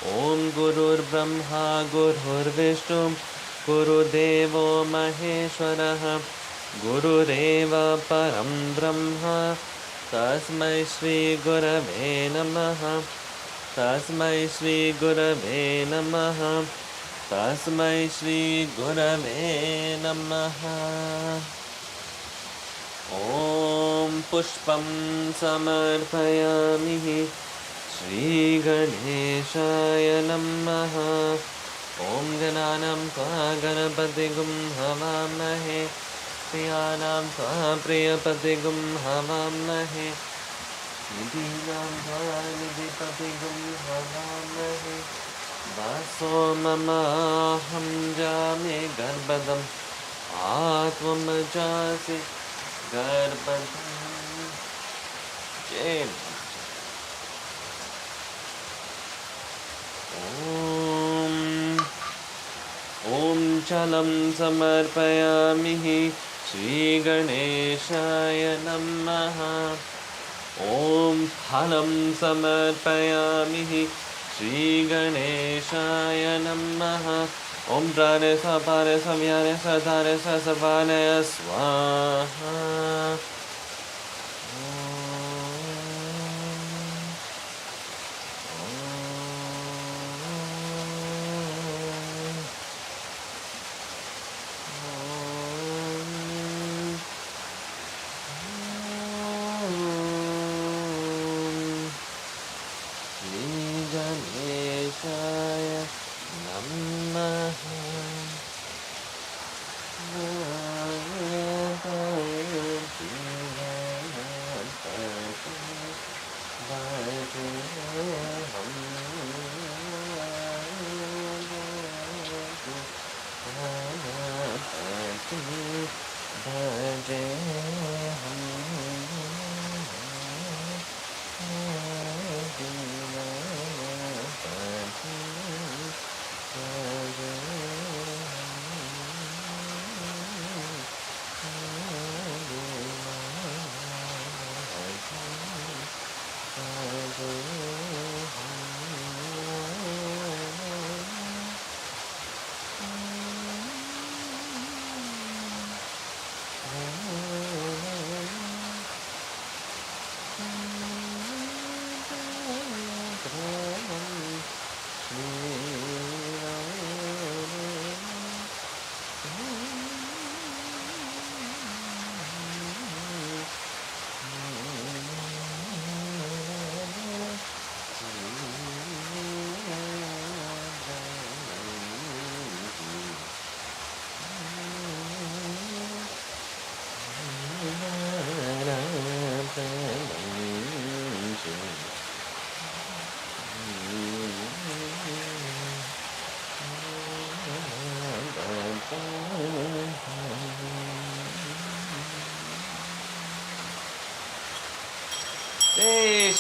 Om Gurur Brahma Gurur Vishnu Guru Devo Maheshwaraha Guru Reva Param Brahma Tasmai Shri Gurave Namaha Tasmai Shri Gurave Namaha Tasmai Shri Gurave Namaha Om Pushpam Samarpayami Shri Ganeshaya Namaha Om Gananam Tva Ganapatigum Havamahe Priyanam Tva Priyapatigum Havamahe Nidhinam Tva Nidhipatigum Havamahe Vaso Mamaham Jame Garbhadam Atvam Jasi Garbhadam Jai Om Chalam Samarpayami Shri Ganeshaya Namaha Om Phalam Samarpayami Shri Ganeshaya Namaha Om Pranesa Paresa Vyanesa Dharesa Sarvanaya Swaha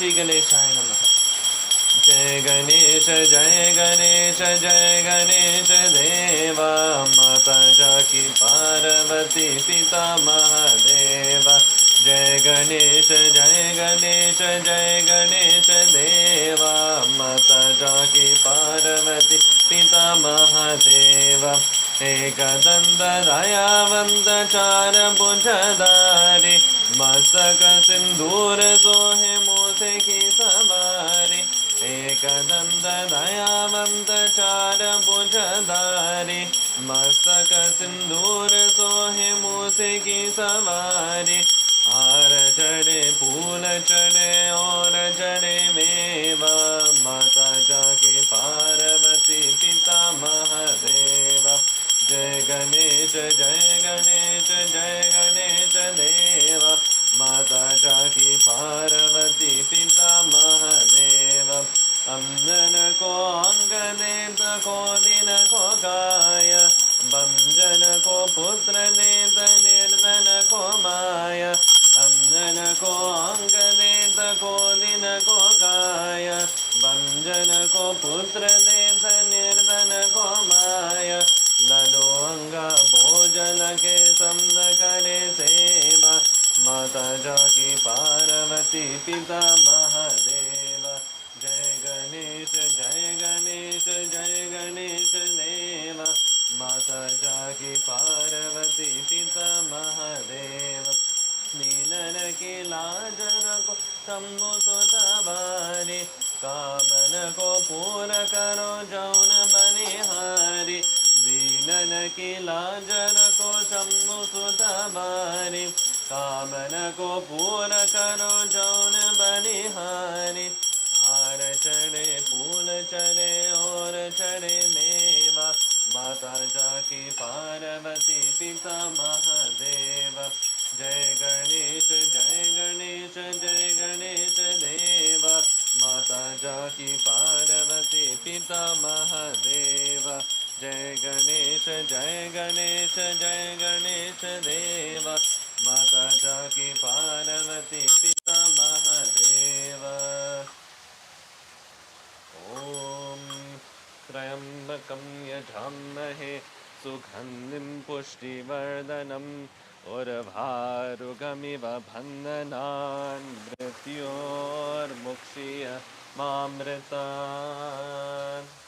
Shri गणेशाय नमः। जय गणेश जय गणेश जय गणेश देवा, माता जाकी पार्वती पिता महादेवा। जय गणेश जय गणेश जय गणेश देवा, माता जाकी पार्वती पिता महादेवा। एकदंत दयावंत चार भुजधारी, मस्तक सिंदूर सोहे मोसे की सवारी। एकदंत दयावंत चार भुजधारी, मस्तक सिंदूर सोहे मूसे की सवारी। हार चढ़े फूल चढ़े और चढ़े मेवा, माता जाके पार्वती पिता महादेवा। जय गणेश जय गणेश जय गणेश देवा, माता जाकी पार्वती पिता महादेवा। अंजन को अंग देत को दिन को गाय, बंजन को पुत्र देत निर्धन को माया। अंजन को अंग देत को दिन को गाय, बंजन को पुत्र देत निर्धन को माया। ललो अंगा भोजन के संग करे सेवा, माता जाकी पार्वती पिता महादेवा। जय गणेश जय गणेश जय गणेश देवा, माता जाकी पार्वती पिता महादेव। दीनन की लाज रखो शंभु सुतवारी, कामन को पूर्ण करो जौन बनिहारी। दीनन की लाज रखो शंभु सुतवारी, कामन को पूर्ण करो जौन बनिहारी। हार चढ़े फूल चढ़े और चढ़े मेवा, माता जाकी पार्वती पिता महादेवा। जय गणेश जय गणेश जय गणेश देवा, माता जाकी पार्वती पिता महादेवा। जय गणेश जय गणेश जय गणेश देवा, माता जाकी पार्वती पिता महादेवा। ॐ त्र्यम्बकं यजामहे सुगन्धिं पुष्टिवर्धनम्, उर्वारुकमिव बन्धनान् मृत्योर्मुक्षीयमामृतात्।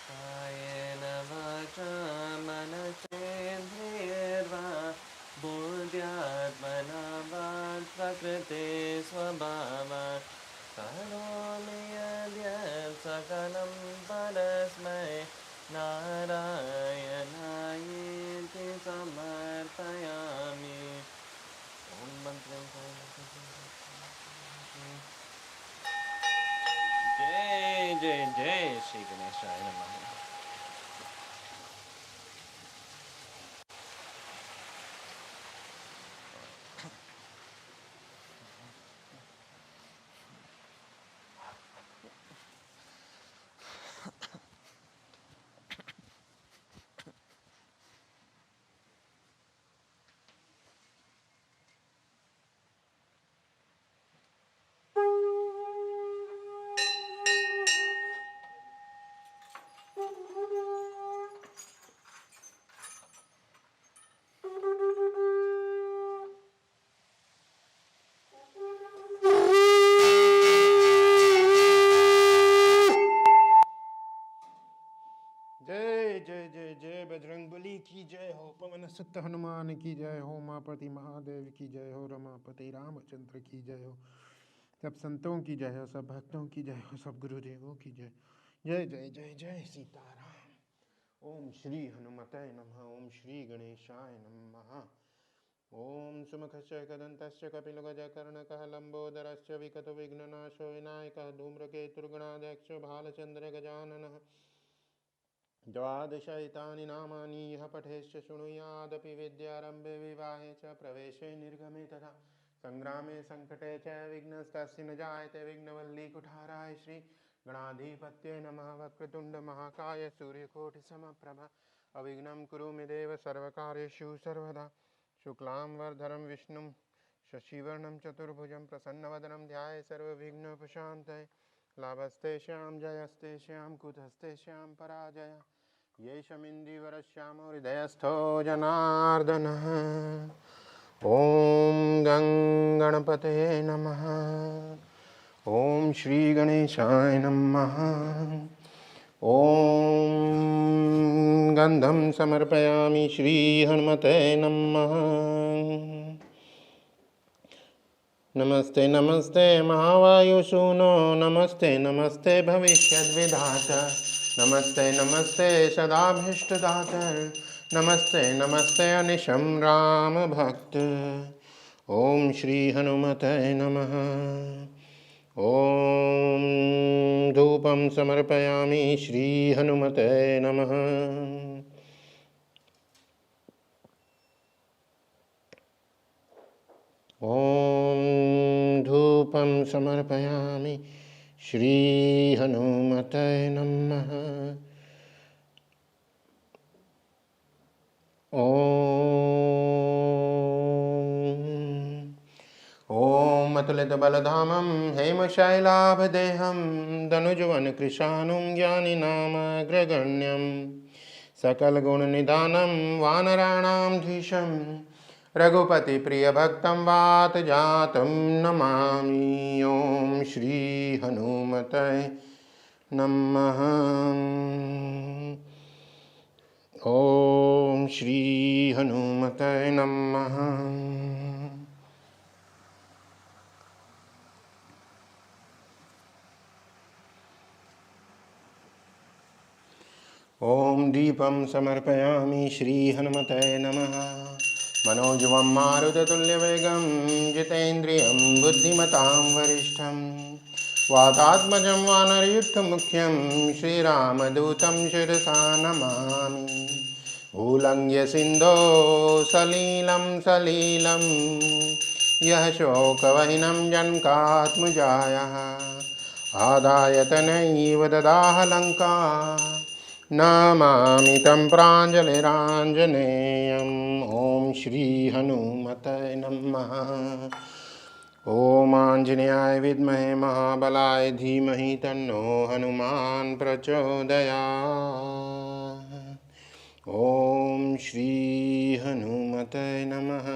कायेन वाचा मनसेन्द्रियैर्वा, बुद्ध्यात्मना वा प्रकृते स्वभावात्, करोमि यद्यत् सकलं परस्मै नारायणायेति समर्पयामि। ॐ मन्त्रं जय जय जय श्री गणेशाय नमः। जय जय जय जय बजरंगबली की जय हो, पवन सुत हनुमान की जय हो, उमापति महादेव की जय हो, रमापति रामचंद्र की जय हो, सब संतों की जय हो, सब भक्तों की जय हो, सब गुरुदेवों की जय। जय जय जय जय सीताराम। ओम श्री हनुमते नमः। ओम श्री गणेशाय नमः। ॐ सुमुखस्य कदन्तस्य कपिलगजकर्णकः लम्बोदरस्य विकतो विघ्ननाशो विनायकः धूम्रकेतुर्गणाध्यक्षो भालचन्द्रगजाननः द्वादशैतानि नामानि यः पठेश्च शृणुयादपि विद्यारम्भे विवाहे च प्रवेशे निर्गमे तथा संग्रामे संकटे च विघ्नस्तस्य न जायते विघ्नवल्लीकुठाराय श्री गणाधिपत्ये नमः। वक्रतुण्ड महाकाय सूर्यकोटिसमप्रभा अविघ्नं कुरु मे देव सर्वकार्येषु सर्वदा। शुक्लां वरदं विष्णुं शशिवर्णं चतुर्भुजं प्रसन्नवदनं ध्याये सर्वविघ्नोपशान्तये। लाभस्तेषां जयस्तेषां कुतस्तेषां पराजय येषमिन्दीवरश्यामो हृदयस्थो जनार्दनः। ॐ गं गणपतये नमः। ॐ श्रीगणेशाय नमः। ॐ गन्धं समर्पयामि श्रीहनुमते नमः। नमस्ते नमस्ते महावायुसूनो नमस्ते नमस्ते भविष्यद्विधाता नमस्ते नमस्ते सदाभीष्टदातर नमस्ते नमस्ते अनिशं राम भक्त। ओम श्री हनुमते नमः। ओम धूपं समर्पयामि श्री हनुमते नमः। ॐ धूपं समर्पयामि श्री हनुमते नमः। ॐ अतुलितबलधामं हेमशैलाभदेहं दनुजवनकृशानुं ज्ञानिनामग्रगण्यं सकलगुणनिधानं वानराणां धीशं रघुपतिप्रियभक्तं वातजातं नमामि। ॐ श्री हनुमते नमः। ॐ श्री हनुमते नमः। ॐ दीपं समर्पयामि श्री हनुमते नमः। मनोजवं मारुततुल्यवेगं जितेन्द्रियं बुद्धिमतां वरिष्ठं वातात्मजं वानरयुद्धमुख्यं श्रीरामदूतं शिरसा नमामि। उल्लङ्घ्य सिन्धो सलिलं सलिलं यः शोकवहिनं जनकात्मजायाः आदाय तनैव ददाह लङ्का नमामि तं प्राञ्जलिराञ्जनेयम्। ॐ श्री हनुमते नमः। ॐ आञ्जनेयाय विद्महे महाबलाय धीमहि तन्नो हनुमान् प्रचोदयात्। ॐ श्री हनुमते नमः।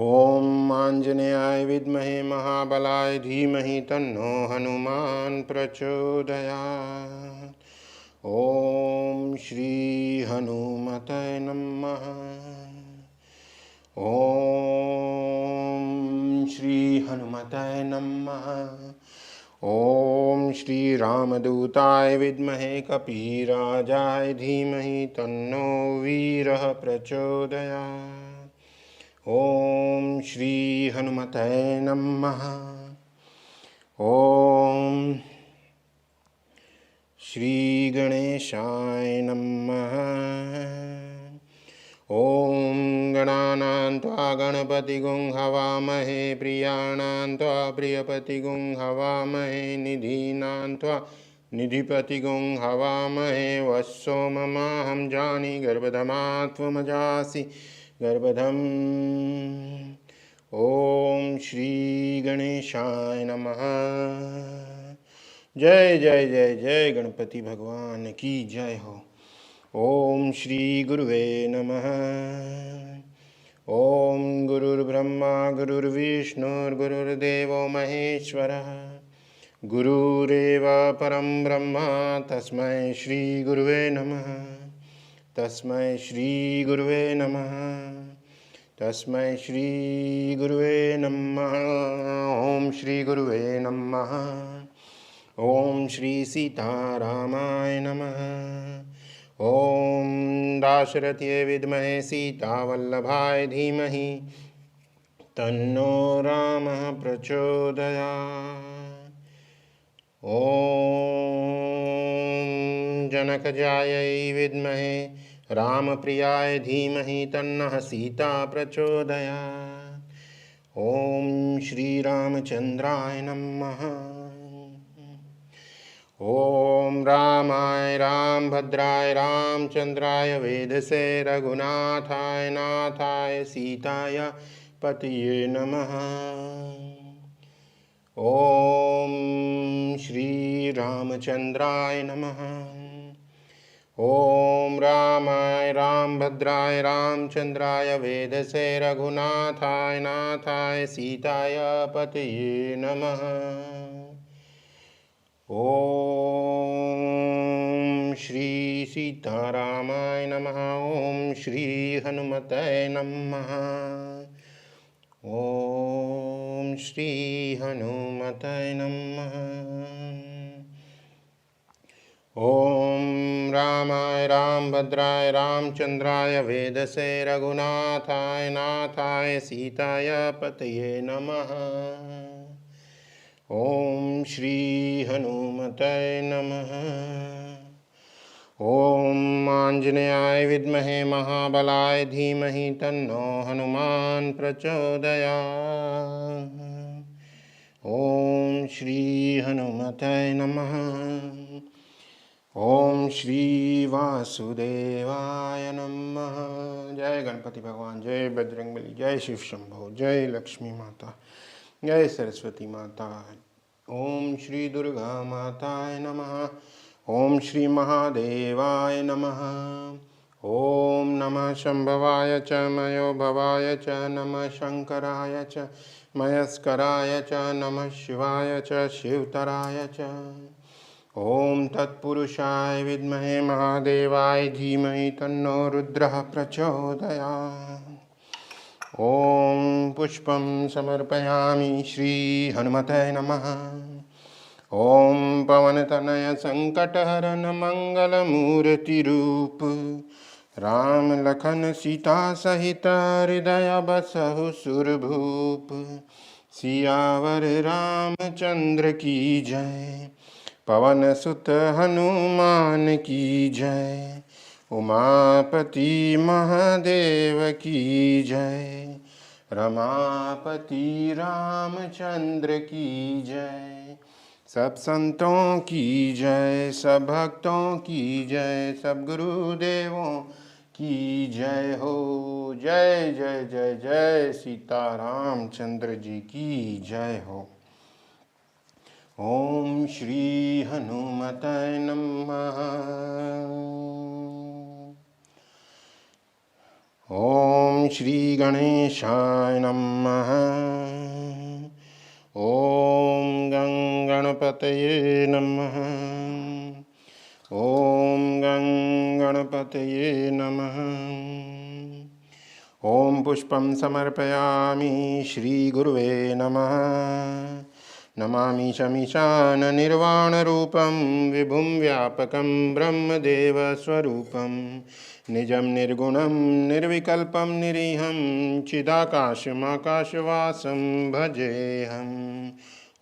ॐ आञ्जनेयाय विद्महे महाबलाय धीमहि तन्नो हनुमान् प्रचोदयात्। ॐ श्री हनुमते नमः। ॐ श्री हनुमते नमः। ॐ श्री रामदूताय विद्महे कपीराजाय धीमहि तन्नो वीरः प्रचोदयात्। ॐ श्री हनुमते नमः। ॐ श्री गणेशाय नमः। ॐ गणानां त्वा गणपतिगुं हवामहे प्रियाणां त्वा प्रियपतिगुं हवामहे निधीनां त्वा निधिपतिगुं हवामहे वස්සो ममाहं जानी गर्भधमा त्वमजासि गर्भधम्। ॐ श्री गणेशाय नमः। जय जय जय जय गणपति भगवान की जय हो। ओम श्री गुरुवे नमः। ओम गुरुर्ब्रह्मा गुरुर्विष्णुर्गुरुर्देवो महेश्वरः गुरुरेव परं ब्रह्म तस्मै श्री गुरुवे नमः। तस्मै श्री गुरुवे नमः। तस्मै श्री गुरुवे नमः। ओम श्री गुरुवे नमः। ओम श्री सीतारामाय नमः। ॐ दाशरथ्यै विद्महे सीतावल्लभाय धीमहि तन्नो रामः प्रचोदयात्। ॐ जनकजायै विद्महे रामप्रियाय धीमहि तन्नः सीता प्रचोदयात्। ॐ श्रीरामचन्द्राय नमः। ॐ रामाय रामभद्राय रामचन्द्राय वेधसे रघुनाथाय नाथाय सीताय पतये नमः। ॐ श्रीरामचन्द्राय नमः। ॐ रामाय रामभद्राय रामचन्द्राय वेधसे रघुनाथाय नाथाय सीताय पतये नमः। ॐ श्री सीतारामाय नमः। ॐ श्री हनुमते नमः। ॐ श्री हनुमते नमः। ॐ रामाय रामभद्राय रामचन्द्राय वेधसे रघुनाथाय नाथाय सीताय पतये नमः। ॐ श्री हनुमते नमः। ॐ आञ्जनेयाय विद्महे महाबलाय धीमहि तन्नो हनुमान् प्रचोदयात्। ॐ श्री हनुमते नमः। ॐ श्री वासुदेवाय नमः। जय गणपति भगवान, जय बजरंगबली, जय शिव शंभो, जय लक्ष्मी माता, जय सरस्वती माता। ओम श्री दुर्गा माताय नमः। ओम श्री महादेवाय नमः। ओम नमः शंभवाय च मयो भवाय च नमः शंकराय च मयस्कराय च नमः शिवाय च शिवतराय च। ओम तत्पुरुषाय विद्महे महादेवाय धीमहि तन्नो रुद्रः प्रचोदयात्। ॐ पुष्पं समर्पयामि श्री हनुमते नमः। ॐ पवनतनय संकटहरण मंगलमूर्तिरूप राम लखन सीता सहित हृदय बसहु सुरभूप। सियावर रामचंद्र की जय, पवन सुत हनुमान की जय, उमापति महादेव की जय, रमापति रामचंद्र की जय। सब संतों की जय, सब भक्तों की जय, सब गुरुदेवों की जय हो। जय जय जय जय सीतारामचंद्र जी की जय हो। ओम श्री हनुमते नमः। ओम श्री गणेशाय नमः। ओम गणपतये नमः। ओम गणपतये नमः। ओम पुष्पं समर्पयामि श्री गुरुवे नमः। नमामि शमीशान निर्वाणरूपं विभुं व्यापकं ब्रह्मदेवस्वरूपं निजं निर्गुणं निर्विकल्पं निरीहं चिदाकाशमाकाशवासं भजेऽहम्।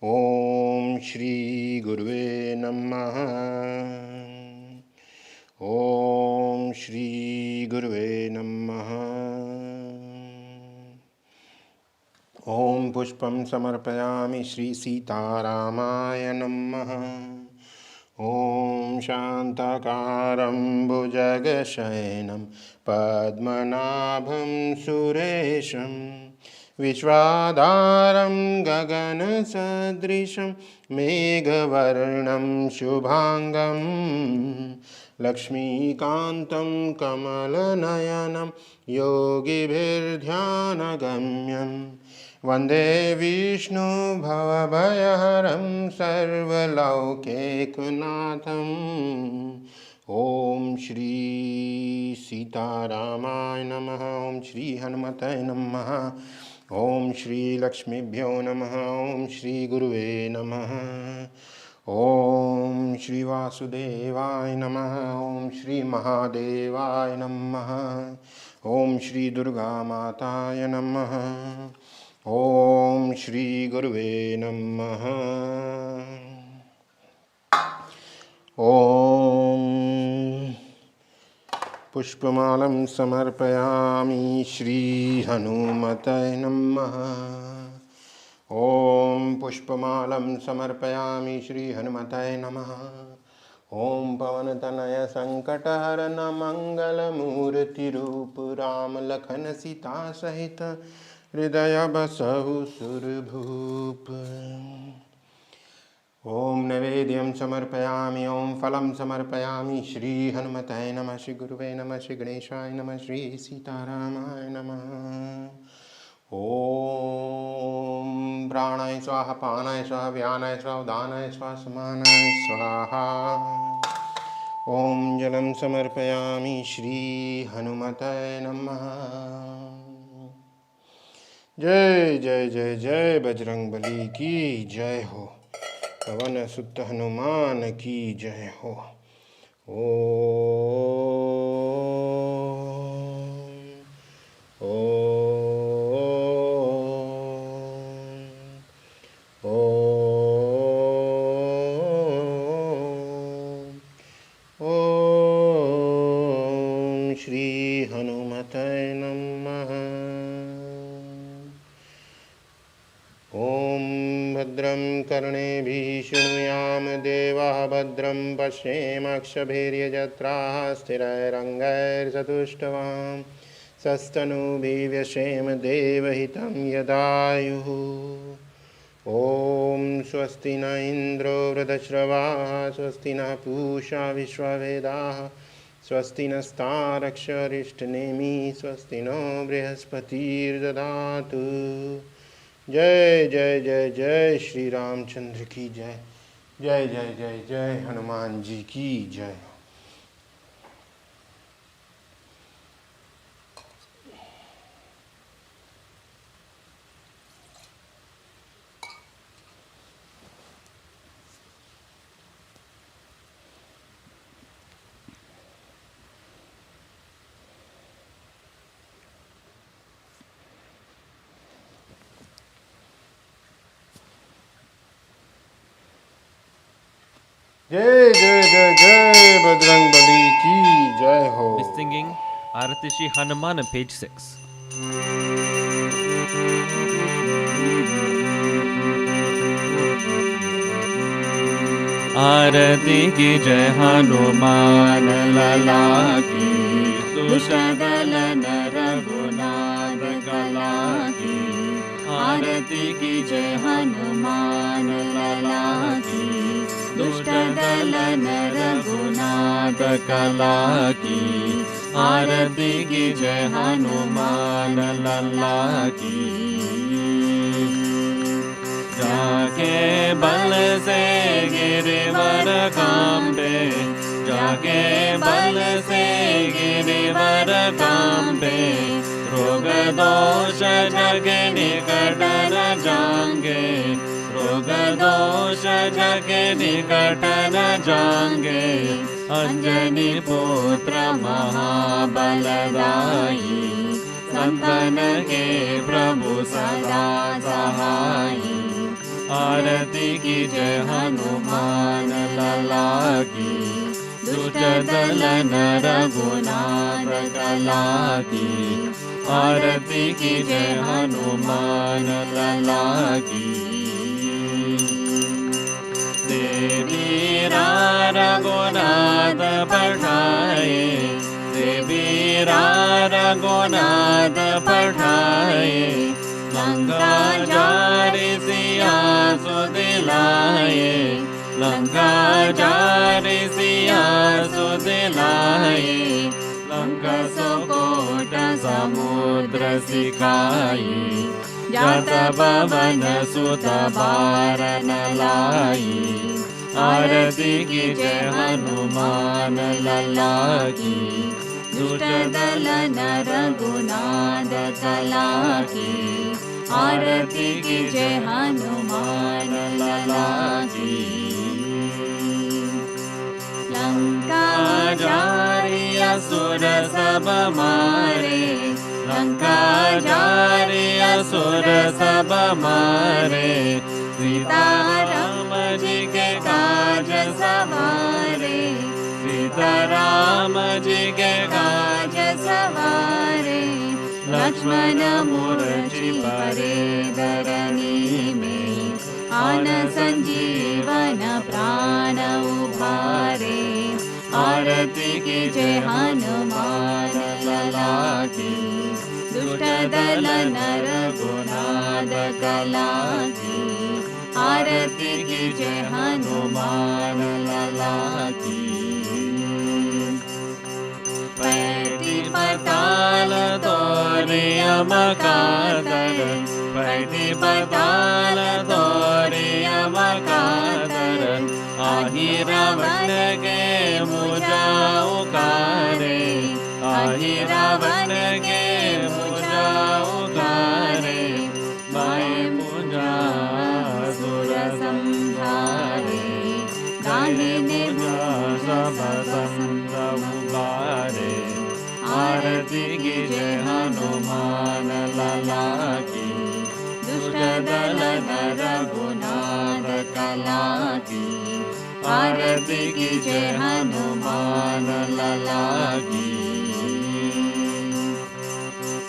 ॐ श्री गुरुवे नमः। ॐ श्री गुरुवे नमः। ओम पुष्पं समर्पयामि श्री सीतारामाय नमः। ओम शान्ताकारं भुजगशयनं पद्मनाभं सुरेशं विश्वाधारं गगनसदृशं मेघवर्णं शुभांगं लक्ष्मीकान्तं कमलनयनं योगिभिर्ध्यानगम्यं वन्दे विष्णु भवभयहरं सर्वलौकिकनाथम्। ॐ श्री सीतारामाय नमः। ॐ श्री हनुमते नमः। ॐ श्री लक्ष्मीभ्यो नमः। ॐ श्री गुरुवे नमः। ॐ ओम श्री वासुदेवाय नमः। ओम श्री महादेवाय नमः। ओम श्री दुर्गा माताय नमः। ओम श्री गुरुवे नमः। ओम पुष्पमालं समर्पयामि श्री हनुमते नमः। ओम पुष्पमालं समर्पयामि श्री हनुमते नमः। ओम पवनतनय संकटहरण मंगलमूर्ति रूप राम लखन सीता सहित हृदय बसहु सुरभूप। ओम नैवेद्यं समर्पयामि ओम फलं समर्पयामि श्री हनुमते नमः। श्री गुरुवे नमः। श्री गणेशाय नमः। श्री सीतारामाय नमः। ओम प्राणाय स्वाहा पानाय स्वाहा व्यानाय स्वाहा उदानाय स्वाहा समानाय स्वाहा। ओम जलं समर्पयामि श्री हनुमते नमः। जय जय जय जय बजरंगबली की जय हो। पवन सुत हनुमान की जय हो। ओम श्री हनुमते नमः। ओम भद्रं कर्णेभिः शृणुयाम देवाः भद्रं पश्येमाक्षभिर्यजत्राः स्थिरैरङ्गैर्चतुष्टवां सस्तनूभिर्व्यसेम देवहितं यदायुः। ॐ स्वस्ति न इन्द्रो वृद्धश्रवाः स्वस्ति न पूषा विश्ववेदाः स्वस्ति नस्तारक्षरिष्टनेमिः स्वस्ति नो बृहस्पतिर्दधातु। जय जय जय जय श्री रामचंद्र की जय। जय जय जय जय हनुमान जी की जय। जय जय जय जय बजरंगबली की जय हो। We're singing Arati Shri Hanuman on page 6. आरती की जय हनुमान लला की दुष्ट दल नर रघुनाथ कला की। आरती की जय हनुमान लला की दुष्ट दल नर रघुनाथ कला की। आरती की जय हनुमान लला की। जाके बल से गिरिवर कांपे जाके बल से गिरिवर कांपे रोग दोष जग निकट न जांगे रोग दोष जग निकट न जांगे। अंजनी पुत्र महाबलदाई संतन के प्रभु सदा सहाई। आरती की जय हनुमान लला की दुष्ट दल नर रघुनाथ कला की। आरती की जय हनुमान लला की। देवी रघुनाथ पठाए देवी रघुनाथ पठाए लंका जारी सिया सुदिलाए लंका जारी सिया सुदिलाए। लंका सुकोट समुद्र सिकाई जात पवन सुत बारन लाई। आरती की जय हनुमान लला की दुष्ट दल नर रघुनाथ कला की। आरती की जय हनुमान लला की। असुर सब मारे, लंका जारे असुर सब मारे, सीता राम जी के काज सवारे, सीता राम जी के काज सवारे, लक्ष्मण मूर्ति परे धरनी में, आन संजीवन प्राण उभारे, आरती की जय हनुमान लला की, दुष्ट दल नर गुनाद कला की, आरती की जय हनुमान लला की। पैटी पताल तोरे अमकातर, पैटी पताल तोरे अमकातर, आही रावण के मुझा उकारे, आही रावण के मुझा उकारे, बाएं मुझा सुर संहारे, दाहिने मुझा सब संत उबारे, आरती की जय हनुमान लला की, दुष्ट दल नर गुनाद कला की, आरती की जय हनुमान लला की।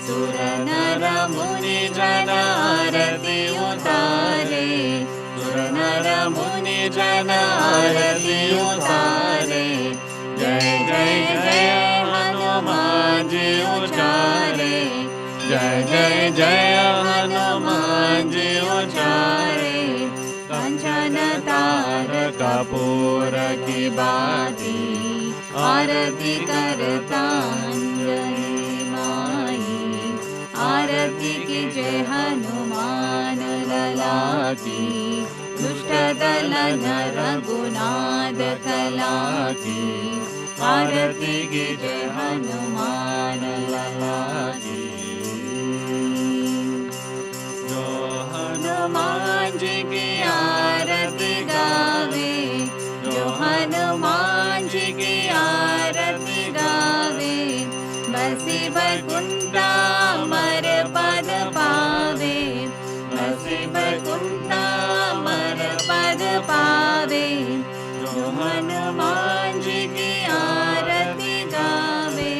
सुर नर मुनि जन आरती उतारे, सुर नर मुनि जन आरती उतारे, जय जय जय हनुमान जी उचारे, जय जय जय हनुमान जी उचारे, कंचन तार कपूर की बाती, आरती करता अंजनी माई, आरती की जय हनुमान लला की, दुष्ट दल नर गुनाद कला की, आरती की जय हनुमान लला की। जो हनुमान जी की आरती गावे, जो हनुमान जी की आरती गावे, बसी बैकुंठा अमर पद पावे, बसी बैकुंठा अमर पद पावे, जो हनुमान जी की आरती गावे,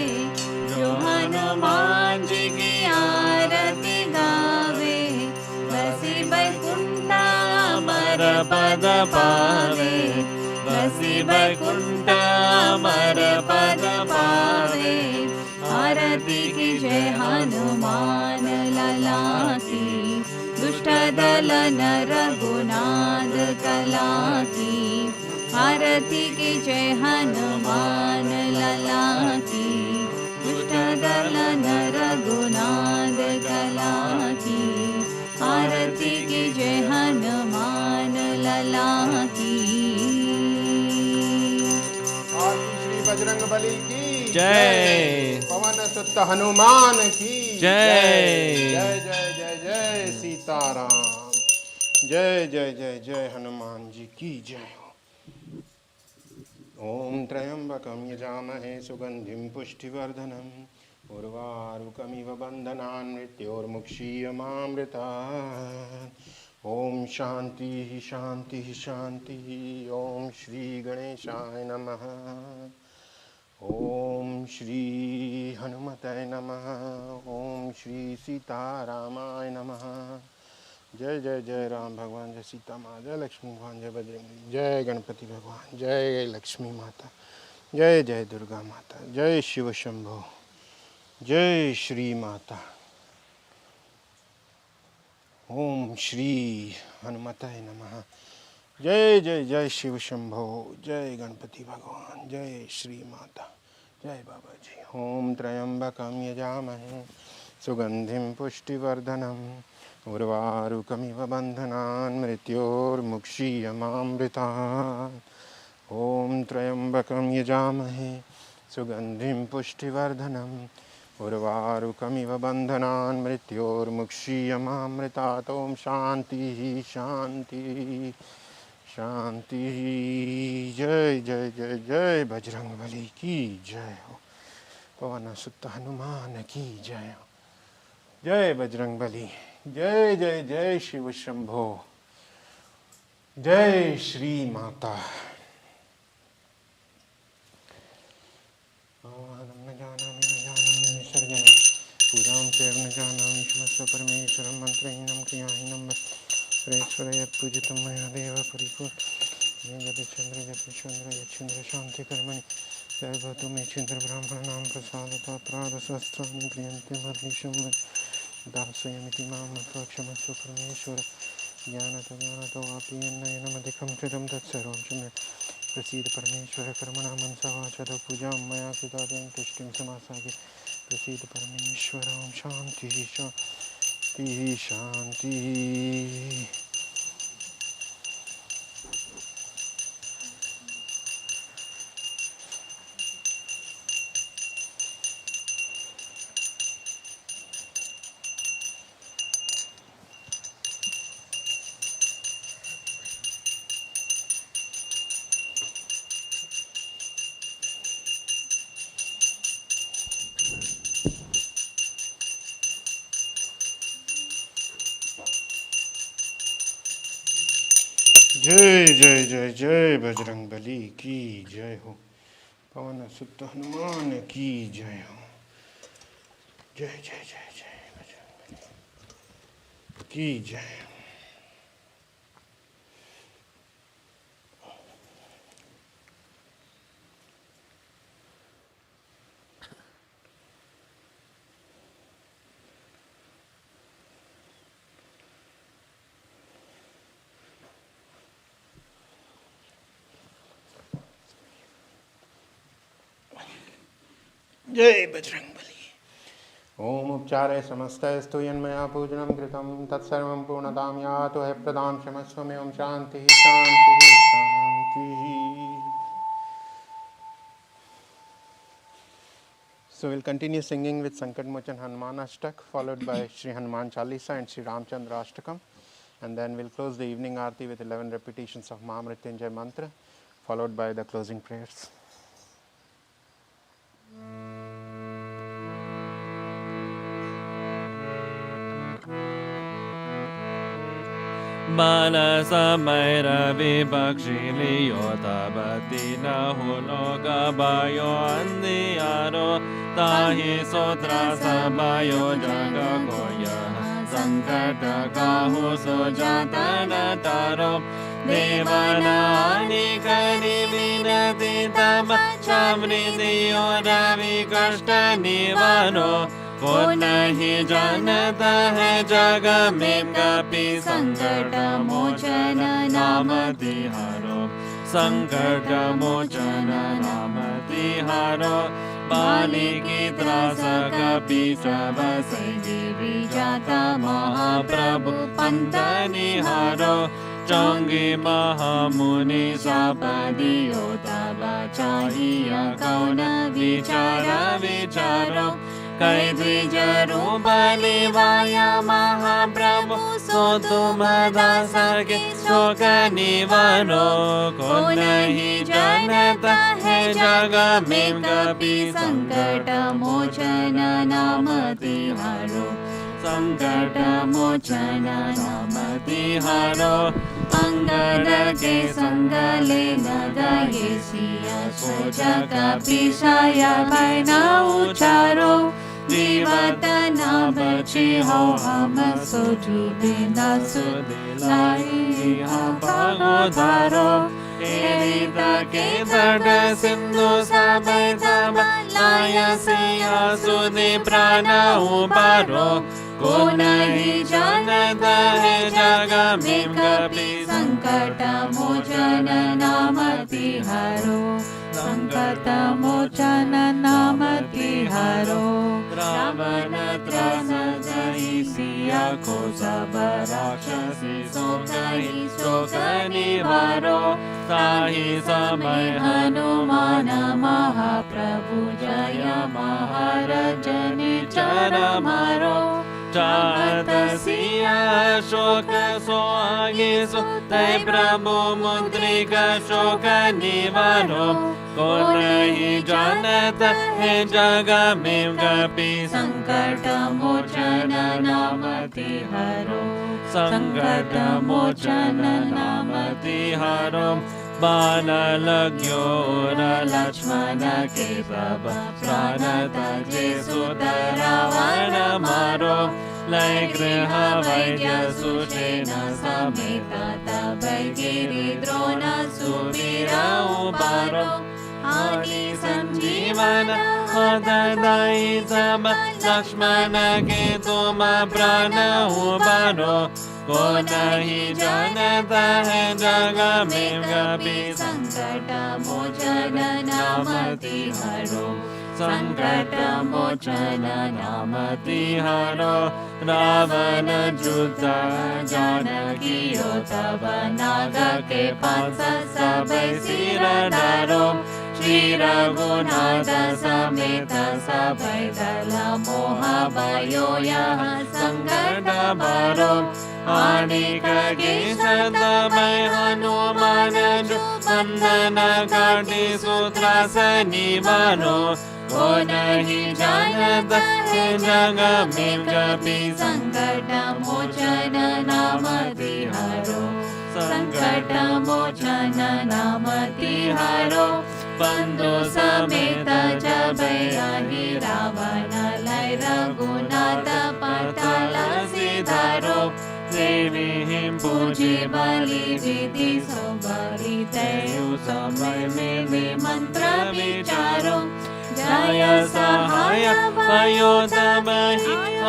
जो हनुमान जी की आरती गावे, बसी बैकुंठा अमर पद पावे, बसी बैकुंठा अमर पद पावे, आरती की जय हनुमान लला की, दुष्ट दल नर गुनाद कला की, आरती की जय हनुमान लला की, दुष्ट दल नर गुनाद कला की, आरती की जय हनुमान लला की। श्री बजरंग बली की जय, पवन सुत हनुमान की जय। जय जय जय जय सीताराम, जय जय जय जय हनुमान जी की जय हो। ओम त्र्यंबकं यजामहे सुगंधिं पुष्टिवर्धनम्, उर्वारुकमिव बन्धनान् मृत्योर्मुक्षीयमामृतात्। ओम शांति शांति शांति। ओम श्री गणेशाय नमः। ओम श्री हनुमते नमः। ओम श्री सीतारामाय नमः। जय जय जय राम भगवान, जय सीता माँ, जय लक्ष्मी भगवान, जय बजरंग, जय गणपति भगवान, जय लक्ष्मी माता, जय जय दुर्गा माता, जय शिव शंभो, जय श्री माता। ओम श्री हनुमते नमः। जय जय जय शिव शंभो, जय गणपति भगवान, जय श्री माता, जय बाबा जी। ओम त्र्यंबकं यजामहे सुगंधिं पुष्टिवर्धनम्, उर्वारुकमिव बन्धनान् मृत्योर्मुक्षीयमामृतात्। ओम त्र्यंबकं यजामहे सुगंधिं पुष्टिवर्धनम्, उर्वारुकमिव बन्धनान् मृत्योर्मुक्षीयमामृतात्। ओम शांति शांति शांति। जय जय जय जय बजरंग बली की जय हो। पवन सुत हनुमान की जय हो। जय बजरंग बली। जय जय जय शिव शंभो। जय श्री माता। न जानामि विसर्जन पूजां चैव न जानामि समस्त परमेश्वरं मंत्रहीनं क्रियाहीनं सुरेश्वर यत्पूजितं मया देव परिपूर्ण मे यदिच्छन्द्र शांति कर्मणि जय भवतु मे चन्द्र ब्राह्मणानां प्रसादतः प्रादशस्त्राणि क्रियन्ते मर्निशं दासयमिति मां मत्वा क्षमस्व परमेश्वर ज्ञानतो वापि यन्नयनमधिकं कृतं तत्सर्वं च मे प्रसीद परमेश्वर कर्मणा मनसा वाचा पूजां मया कृता तेन तुष्टिं समासागे प्रसीद परमेश्वर। ओम शांति शांति शांति। जय जय जय जय बजरंग बली की जय हो। पवन सुत हनुमान की जय हो। जय जय जय जय बजरंग बली की जय। जय बजरंग बली। ओम उपचारे समस्तस्तु यन्मया पूजनं कृतं तत्सर्वं पूर्णतां यातु है प्रदां क्षमस्व मे। ओम शांति शांति शांति। So we'll continue singing with Sankat Mochan Hanuman Ashtak, followed by Sri Hanuman Chalisa and Sri Ramchandra Ashtakam, and then we'll close the evening Arati with 11 repetitions of Mahamrityunjay mantra, followed by the closing prayers. Manasa Maira Vibakshi Liyota Batina Huloka Bayo Andiyaro Tahi Sotra Sabayo Jaga Goya Sankata Kahu Sojatana Taro Devana Kari Vinati Tama Chamriti Yodavi Kashta Nivano को नहीं जानता है जग में कपि संकट मोचन नाम तिहारो संकट मोचन नाम तिहारो बाली की त्रास कपि सब गिरी जाता महाप्रभु पंत निहारो चौंगी महामुनि सापदियो तब चाहिए कौन विचार विचारो कई द्विजरू बलिवाया महाप्रभु सो तुम दासा के शोक निवारो को नहीं जानता है जग में कपि संकट मोचन नाम तिहारो संकट मोचन नाम तिहारो अंगद के संग लेना गए सिया सोचा कपि साया भैना उचारो जीवत ना बचे हो हम सो डूबे ना सो दिलाई हम भागोधारो एरित के तट सिंधु सब तब लाया से आसुदे प्राण उबारो को नहीं जानता है जग में कपि संकट मोचन नाम तिहारो संकट मोचन नाम तिहारो रावण त्रास गई सिया को सब राक्षसी सो गई शोक निवारो ताहि समय हनुमान महाप्रभु जय महाराज निचर मारो चाहत सिया शोक सो आगे सो तय प्रभु मुद्रिका शोक निवारो को नहीं जानता है जग में कभी संकट मोचन नाम तिहारो संकट मोचन नाम तिहारो बाण लग्यो लक्ष्मण के तब प्राण तजे सुत रावण मारो लय गृह वैद्य सुषेण समेत तब गिरि द्रोण सुवीर उबारो आदि संजीवन हृदय सब लक्ष्मण के तुम प्राण उबारो को नहीं जानता है जग में कभी संकट मोचन नाम तिहारो संकट मोचन नाम तिहारो रावण जुद्ध जानकी तब नाग के पांच सब सिर डारो श्री रघुनाथ समेत सब दल मोह भयो यह संकट बारो आनिक केशद मैं हनुमान जो बंधन काटे सूत्रासनी मानो को नहीं जानता है जग में कभी संकट मोचन नाम तिहारो संकट मोचन नाम तिहारो बंधु समेत जब आहि रावण लय रघुनाथ पाताल सिधारो देवी हिम पूजे बलि विधि सो बलि दयु समय में मंत्र विचारो जय सहाय भयो तब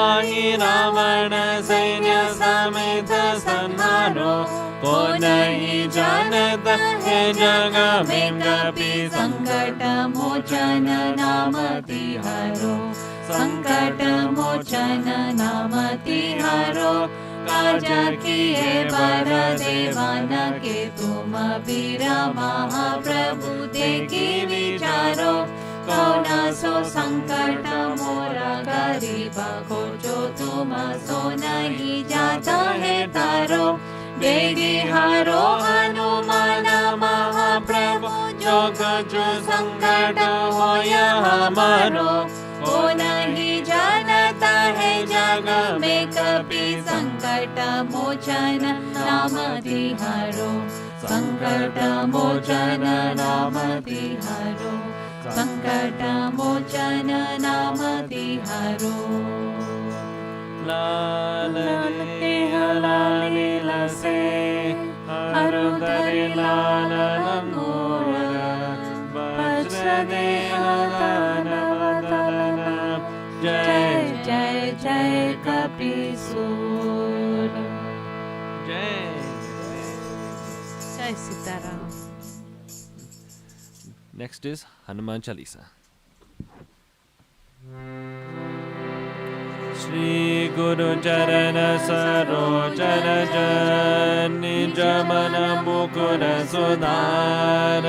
आहि रावण सैन्य समेत सन्मानो को नहीं जानता है जग में कभी संकट मोचन नाम तिहारो संकट मोचन नाम तिहारो काज किए बर देवान के तुम वीर महाप्रभु देखी विचारो कौन सो संकट मोरा गरीब को जो तुम सो नहीं जाता है तारो बेगी हारो हनुमान महाप्रभु जो जो संकट हो हमारो को नहीं जानता है जग में कभी संकट मोचन नाम तिहारो संकट मोचन नाम तिहारो संकट मोचन नाम तिहारो लाल लाली लसे हरुदरि लाल लंगोर वज्र देह दानवदलना जय जय जय कपीसूर जय जय Sitaram. Next is Hanuman Chalisa. Shri Guru Charana Saroja Rajan Nij Mana Mukura Sudhar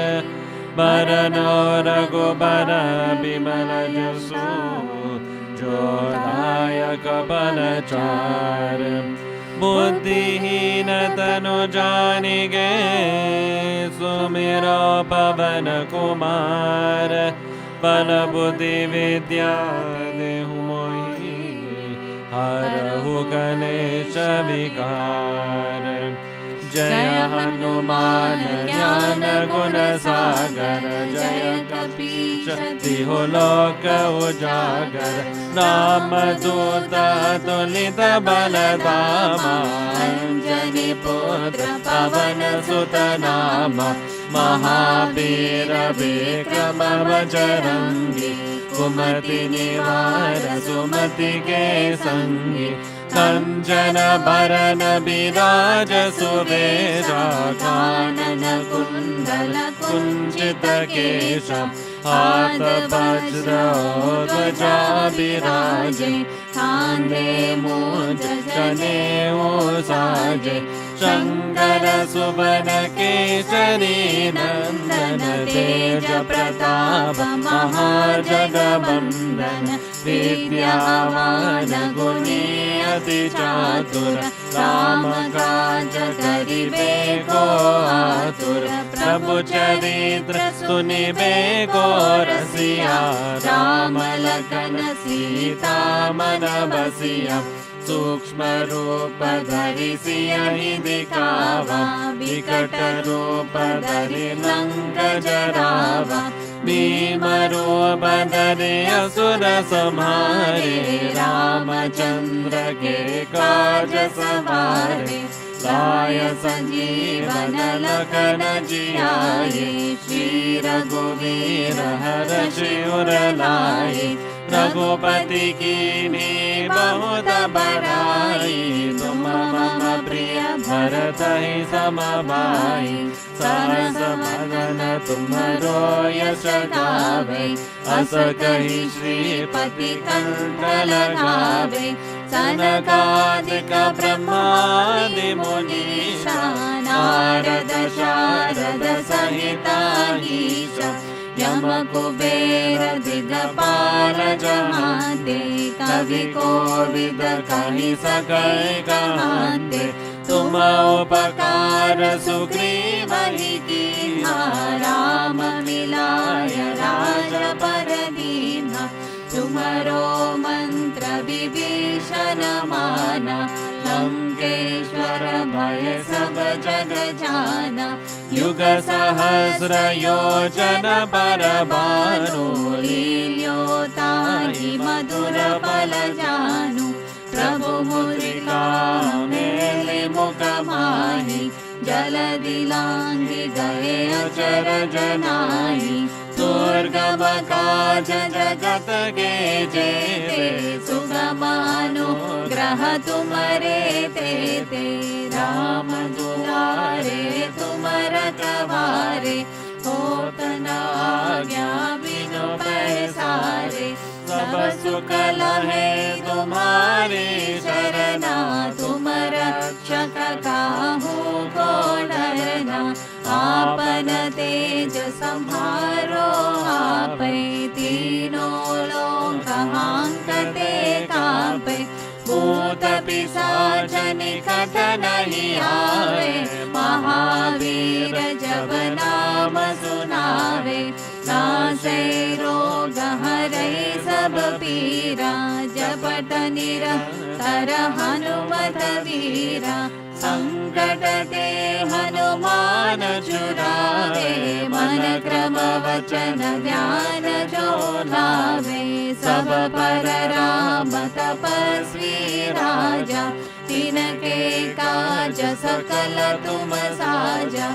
Barano Raghubara Bimala Jasu Jodaya Kapalachar Buddhihina Tanu Janige Sumira Pavana Kumar Bala Buddhi Vidya Dehumohi Harahu Ganesha Vikar Jaya Hanuman Jnana Guna Sagar Jaya Kapisa Diho Loka Ujagar Rama Dutta Tulita Baladama Anjani Putra Pavana Sutanama Mahabira Vikrama Vajarangi Kumati Nivara Sumati Ke Sangi Kanjana Bharana Biraja Suvera Kanana Kundala Kunjita Kesha Hata Vajra Dvaja Biraje Khande Muja Jane Usaje Shankara Subhana Keshari Nandana Teja Pratapa Mahajagabandana Vidyavana Guni Ati Chatura Rama Kaja Karibe Ko Atura प्रभु चरित्र सुनिबे को रसिया, राम लखन सीता मन बसिया, सूक्ष्म रूप धरि सियहि दिखावा, विकट रूप धरि लंक जरावा, भीम रूप धरि असुर संहारे, रामचंद्र के काज सवारे, लाय संजीवन लखन जियाए, श्री रघुवीर हर्षि उर लाए, रघुपति कीन्ही बहुत बड़ाई, तुम मम प्रिय भरत ही सम भाई, सहस मगन तुम्हरो यश गावे, अस कहि श्रीपति कंठ लगावे, सनकादिक ब्रह्मादि मुनीषा, नारद शारद सहिता ईशा, यम कुबेर दिगपाल जहाते, कवि कोविद कहि सकै कहाते, तुम उपकार सुग्रीव ही कीन्हा, राम मिलाय राजपर दीन्हा, तुम्हरो मंत्र विभीषण माना, लंकेश्वर भय सब जग जाना, युग सहस्र योजन पर भानु, लील्योताहि मधुर फल जानु, प्रभु मुद्रिका मेलि मुख माहि, जलधि लांघि गए अचर जनाहि, दुर्गम काज जगत के जेते, सुगम अनुग्रह तुम्हरे तेते, राम दुलारे तुम रखवारे, होत न आज्ञा बिनु पैसारे, सब सुख लहे तुम्हारे शरणा, तुम रक्षक काहू को डरना, आपन तेज संहारो आपै, तीनों लोक हांकते कांपे, भूत पिशाच निकट नहीं आवे, महावीर जब नाम सुनावे, नासे रोग हरै सब पीरा, जपत निरंतर हनुमत वीरा, संकट ते हनुमान छुड़ावे, मन क्रम वचन ध्यान जो लावे, सब पर राम तपस्वी राजा, तिनके काज सकल तुम साजा,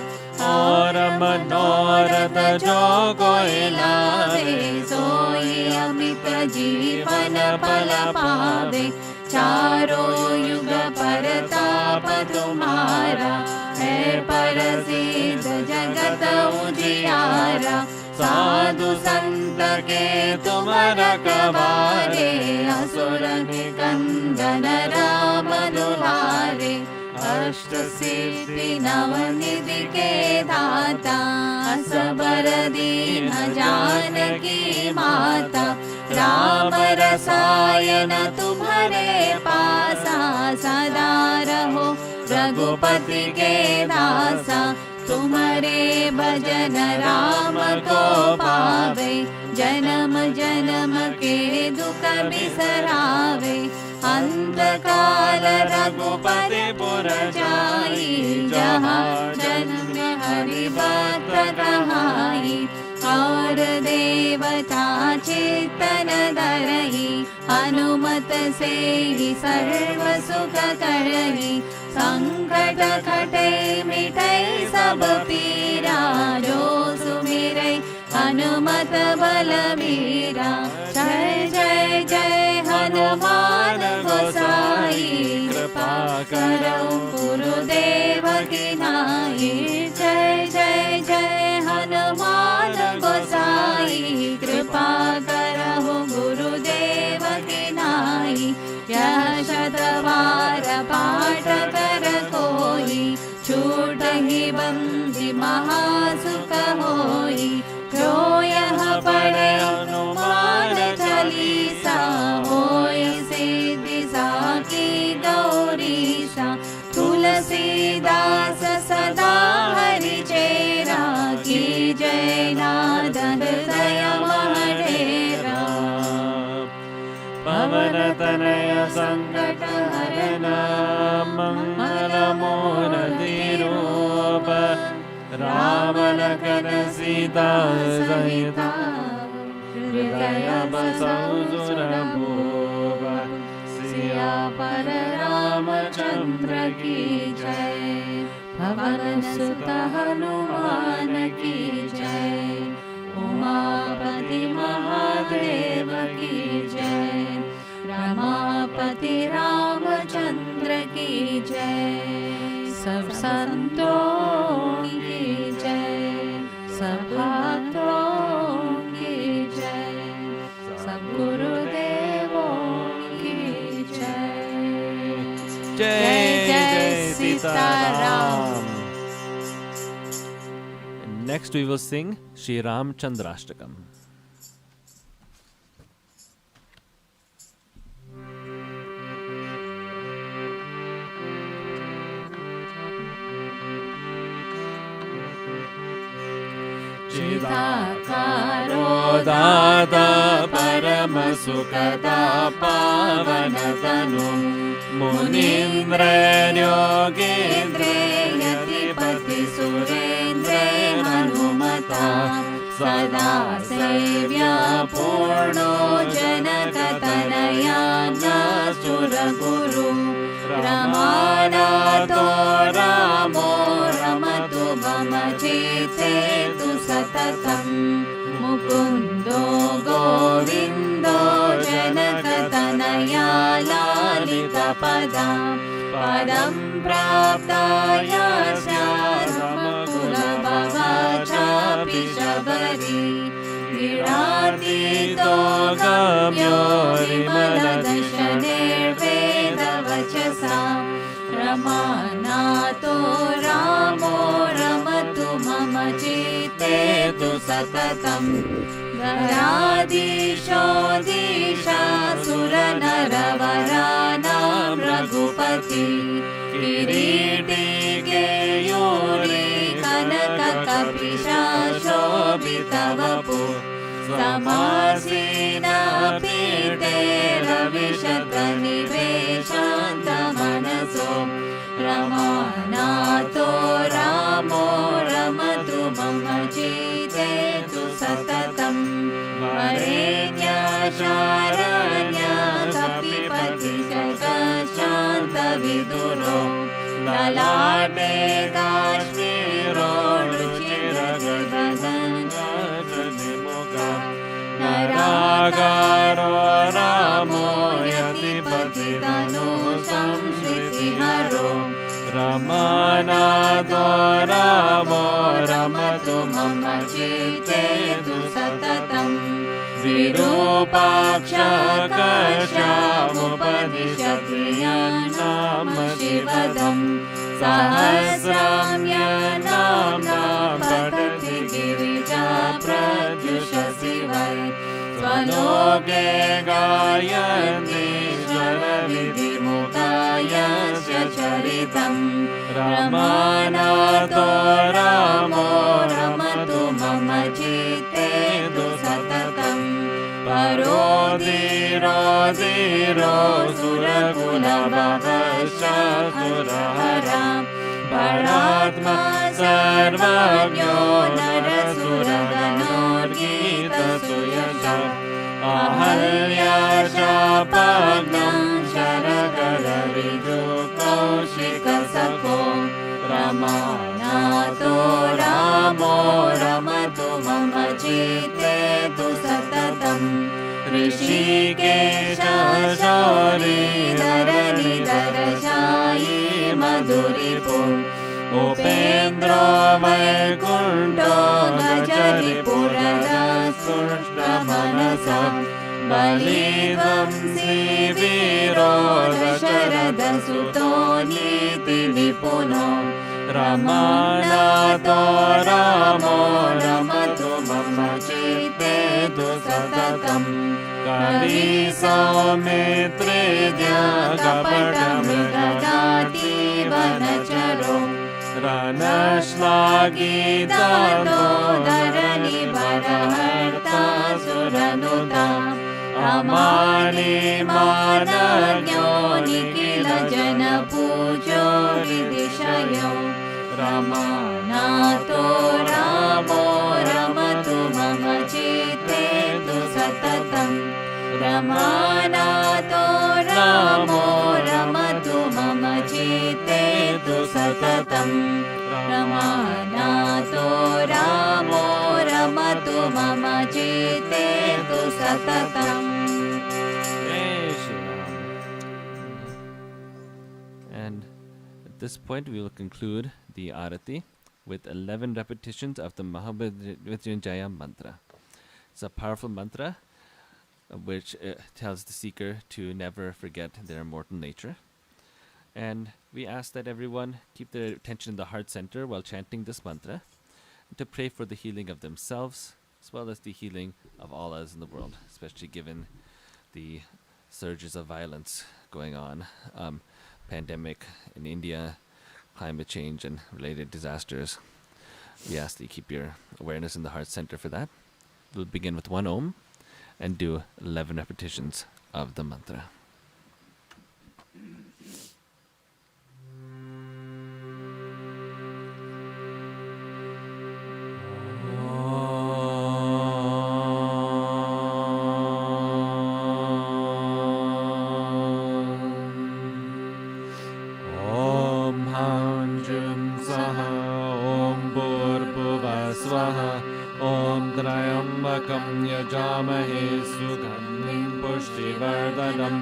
और मनोरथ जो कोई लावे, सोई अमित जीवन फल पावे, चारों युग परताप तुम्हारा, है प्रसिद्ध जगत उजियारा, साधु संत के तुम रखवारे, असुर निकंदन राम दुलारे, अष्ट सिद्धि नवनिधि के दाता, असबर दीन जानकी माता, राम रसायन तुम्हारे पासा, सदा रहो रघुपति के दासा, तुम्हारे भजन राम को पावे, जन्म जन्म के दुख बिसरावे, अंत काल रघुपति पुर जाई, जहाँ जन्म हरि भक्त कहाई, और देवता चित्तन धरहि, हनुमत से ही सर्व सुख करहि, संकट कटे मिटै सब पीरा, जो सुमिरै हनुमत बलबीरा, जय जय जय हनुमान गोसाई, कृपा करौ गुरुदेव की नाई, जय जय जय हनुमान गोसाई, कृपा करहु गुरुदेव की नाई, यह शतवार पाठ कर कोई, छूटहि बंदी महासुख होई, जो यह पढ़े हनुमान चालीसा, होय सिद्धि साखी गौरीसा, तुलसीदास सदा हरि चेरा, राम लखन सीता सहिता हृदय बसौ सुरभूप सियावर रामचंद्र की जय। पवन सुत हनुमान की जय। उमापति महादेव की जय। रमापति रामचंद्र की जय। सब संतों की जय। सब भक्तों की जय। सब गुरुदेवों की जय। जय जय Sitaram. Next we will sing Shri Ramchandrashtakam. चिदाकारो दाता परम सुखदा पावन तनु मुनीन्द्र योगेन्द्र यतिपति सुरेन्द्र हनुमता सदा सेव्या पूर्णो जनक तनया सुर गुरु रमानाथो रामो रमतु मम चित्ते तु सततं मुकुन्दो गोविन्दो जनक तनया लालितपदा पदं प्राप्ताय श्यामकुलभवा चापि शबरी गिरातीतो गम्यो विमलदशनेर्वेदवचसा रमानाथो रामो रमतु मम चित्ते तु सततं धराधीशो दिशासुरनरवराणां रघुपति किरीटी केयूरी कनककपिशाशोभितवपु समासीना पीठे रविशतनिवेशान्तमनसो रमानाथो रामो रमतु मम चित्ते तु सततं वरेण्या शारण्या कपिपति जगशान्तविदुरो ललाटे काश्मीरो रुचिरगजनिमुखा नरागारो रामो यतिपतितनो संश्रुतिहरो रमानाथो रामो रमतु मम चित्ते तु सततं विरूपाक्षकश्यामुपदिशति नाम शिवदं सहस्राम्यनाम्ना पठति गिरिजा प्रद्युषसि वै स्वलोके गायन्ति स्वरविधिमुखायस्य चरितं रमानाथो रामो रमतु मम चित्ते तु सततं परो धीरो धीरो सुरकुलभवशासुरहरा परात्मा सर्वज्ञो नरसुरगणोर्गीतसुयशा अहल्या शापग्नं शरकरविजो कौशिकसखो रमानाथो रामो रमतु मम चित्ते तु सततं ऋषिकेश शौरी धरणिधरशायी मधुरिपु उपेन्द्रो वैकुण्ठो गजरिपुरदस्पुष्टमनसा बलिवंशी वीरो दशरथसुतो नीतिनिपुनो रमानाथो रामो रमतु मम चित्ते तु सततं कवि सौमित्रे कपटमृगदातीवनचरो रणश्लाघितानो धरणिभरहर्ता सुरनुता अमानि मानज्ञो निखिलजनपूजो विदिशयो रमानाथो रमानातो रामो रमतु मम चित्ते तु सततं रमानातो रामो रमतु मम चित्ते तु सततं रमानातो रामो रमतु मम चित्ते तु सततं. Jai Shri Ram. And at this point, we will conclude the Arati with 11 repetitions of the Mahamrityunjaya mantra. It's a powerful mantra which tells the seeker to never forget their immortal nature. And we ask that everyone keep their attention in the heart center while chanting this mantra, and to pray for the healing of themselves as well as the healing of all others in the world, especially given the surges of violence going on, pandemic in India, climate change and related disasters. We ask that you keep your awareness in the heart center for that. We'll begin with one Om and do 11 repetitions of the mantra. यजामहे सुगन्धिं पुष्टिवर्धनम्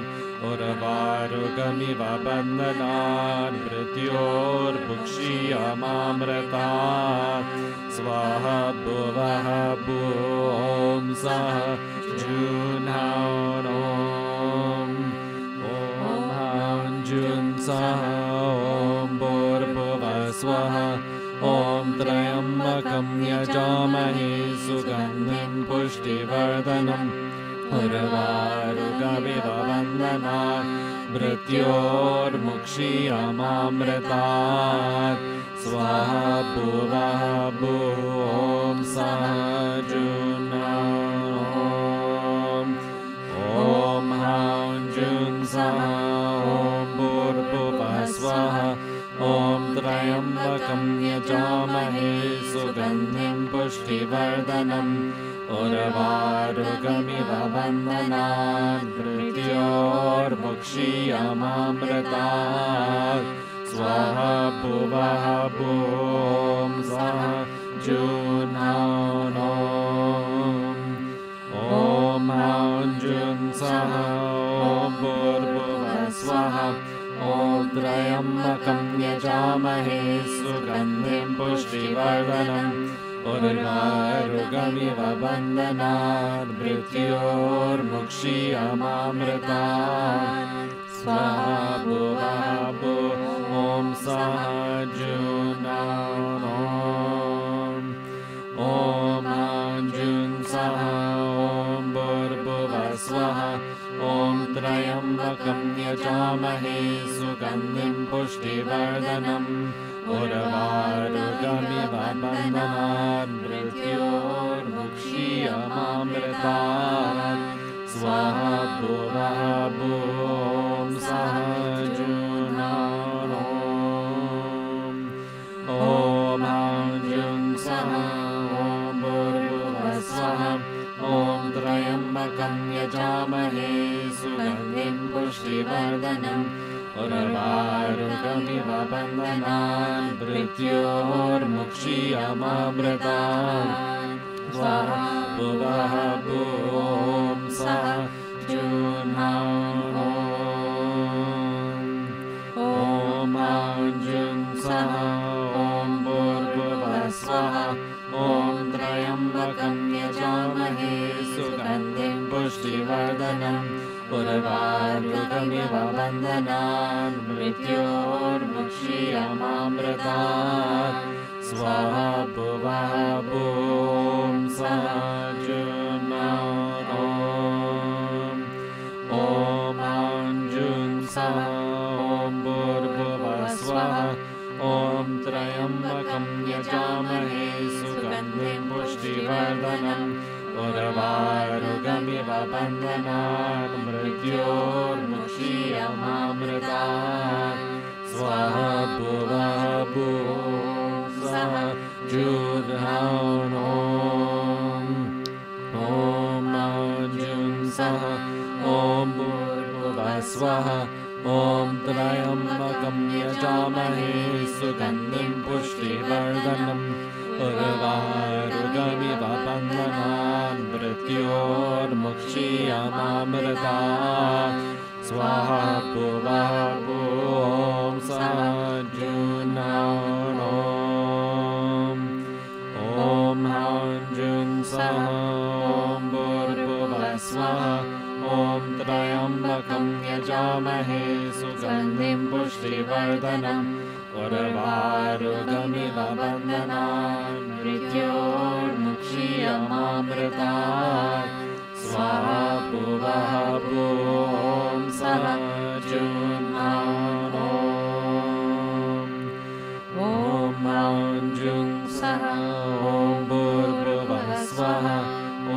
उर्वारुकमिव बन्धनान् मृत्योर्मुक्षीयमामृतात् स्वाहा भुवः भूः सः जुह्नौन् ॐ जुन् सः ॐ भूर्भुवः स्वः ॐ त्र्यम्बकं यजामहे सुगन्धिं पुष्टिवर्धनम् उर्वारुकमिव बन्धनान् मृत्योर्मुक्षीयमामृतात् स्वाहा भुवः भूः सः जुह्नौन् ॐ जुन् सः ॐ भूर्भुवः स्वः ॐ त्र्यम्बकं यजामहे सुगन्धिं पुष्टिवर्धनम् उर्वारुकमिव बन्धनान् मृत्योर्मुक्षीयमामृतात् स्वाहा भुवः भूः सः जुह्नौन् ॐ जुन् सः ॐ भूर्भुवः स्वः ॐ त्र्यम्बकं यजामहे सुगन्धिं पुष्टिवर्धनम् उर्वारुकमिव बन्धनान् मृत्योर्मुक्षीयमामृतात् स्वाहा भुवः भूः सः जुह्नौन् ॐ जुन् सः ॐ भूर्भुवः स्वः ॐ त्र्यम्बकं यजामहे सुगन्धिं पुष्टिवर्धनम् उर्वारुकमिव बन्धनान् मृत्योर्मुक्षीयमामृतात् स्वाहा भुवः भूः सः जुह्नौन् ॐ जुन् सः ॐ भूर्भुवः स्वः ॐ त्र्यम्बकं यजामहे सुगन्धिं पुष्टिवर्धनम् उर्वारुकमिव बन्धनान् मृत्योर्मुक्षीयमामृतात् स्वाहा भुवः भूः सः जुह्नौन् ॐ जुन् सः ॐ भूर्भुवः स्वः ॐ त्र्यम्बकं यजामहे सुगन्धिं पुष्टिवर्धनम् उर्वारुकमिव बन्धनान् मृत्योर्मुक्षीयमामृतात् स्वाहा भुवः भूः सः जुह्नौन् ॐ जुन् सः ॐ भूर्भुवः स्वः ॐ त्र्यम्बकं यजामहे सुगन्धिं पुष्टिवर्धनम् उर्वारुकमिव बन्धनान् मृत्योर्मुक्षीयमामृतात् स्वाहा भुवः भूः सः Judhaun Om Manjun Saha Om Bhurvasvaha Om Trayambakam Yajamahe Sugandhim Pushtivardhanam Urvarugami Vabandanan Mrityor Mukshiyamamrita Swaha Bhuvaha Om Sajunan Om Hanjun Saha Om Bhurvasvaha Om Trayambakam Yajamahe Sugandhim Pushtivardhanam Urvarugamiva Bandhanan Mrityor Mukshiyamamritat Swaha Bhuvaha Om Sajunan Om Manjun Saha Om Bhurvasvaha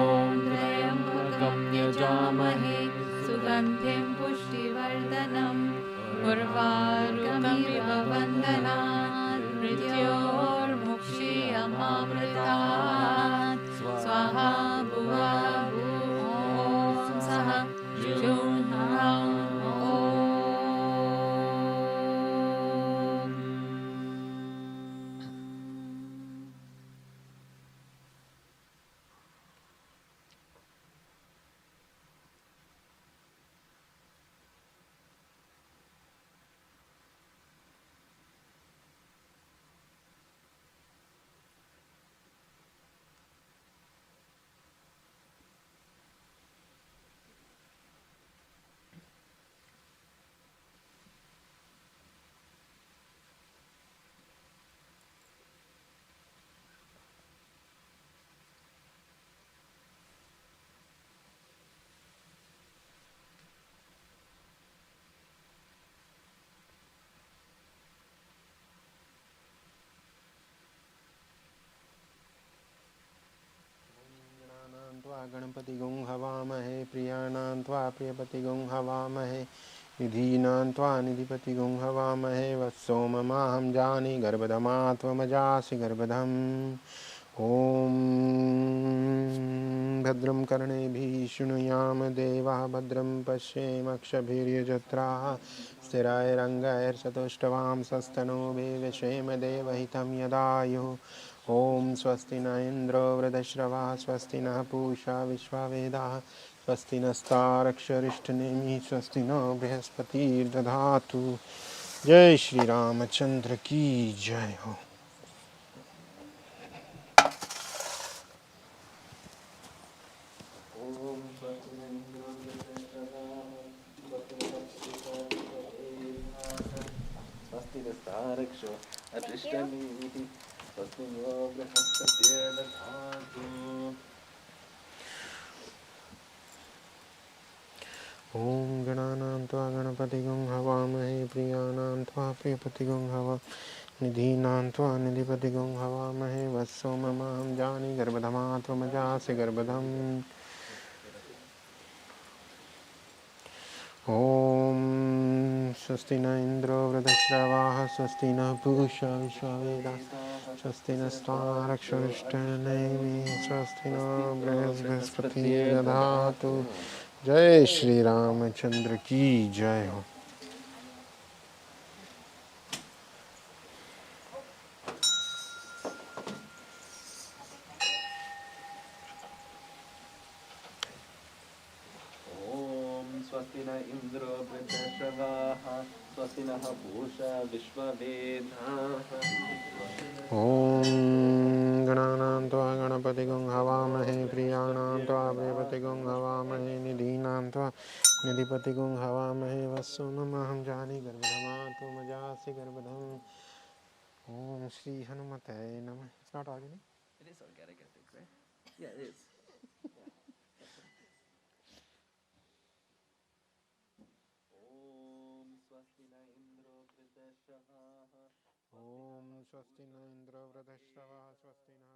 Om Trayambakam Yajamahe Sugandhim Pushtivardhanam Urvarugamiva Bandhanat Mrityor Mukshiyamamritat Swaha Bhuvaha Om Saha Junhan Ganpati गुं हवामहे प्रियाणां त्वा प्रियपतिगुं हवामहे निधीनां त्वा निधिपतिगुं हवामहे वत्सोममाहं जानि गर्भधमा त्वमजासि गर्भधम् ॐ भद्रं कर्णेभिः शृणुयाम देवाः भद्रं पश्येमक्षभिर्यजत्राः स्थिरैरङ्गैर्चतुष्टवां सस्तनूभिर्विश्वेम देवहितं यदायुः ॐ स्वस्ति न इन्द्रो वृद्धश्रवाः स्वस्ति नः पूषा विश्ववेदाः स्वस्ति नस्तारक्षरिष्ठनेमिः स्वस्ति नो बृहस्पतिर्दधातु। जय श्री रामचंद्र की जय हो। ॐ गणानां त्वा गणपतिगुं हवामहे प्रियाणां त्वा प्रियपतिगुं हवा निधीनां त्वा निधिपतिगुं हवामहे वत्सोममाहं जानि गर्भधमा त्वमजासि गर्भधम् ॐ स्वस्ति न इन्द्रो वृद्धश्रवाः स्वस्ति न पूषा विश्ववेदाः स्वस्ति नस्तारक्षरिष्ठनेमिः स्वस्ति नो बृहस्पतिर्दधातु। जय श्री रामचंद्र की जय हो। स्वस्ति न इन्द्रो वृद्धश्रवाः स्वस्ति नः पूषा विश्ववेदाः ॐ गणानां त्वा गणपतिगुं हवामहे प्रियाणां त्वा प्रियपतिगुं हवामहे निधीनां त्वा निधिपतिगुं हवामहे वत्सोममाहं जानि गर्भधमा त्वमजासि गर्भधम् ॐ श्री हनुमते नमः। It's not organic? It is organic, I think, right? Yeah, it is. ॐ स्वस्ति न इन्द्रो वृद्धश्रवाः ॐ स्वस्ति न इन्द्रो वृद्धश्रवाः स्वस्ति नः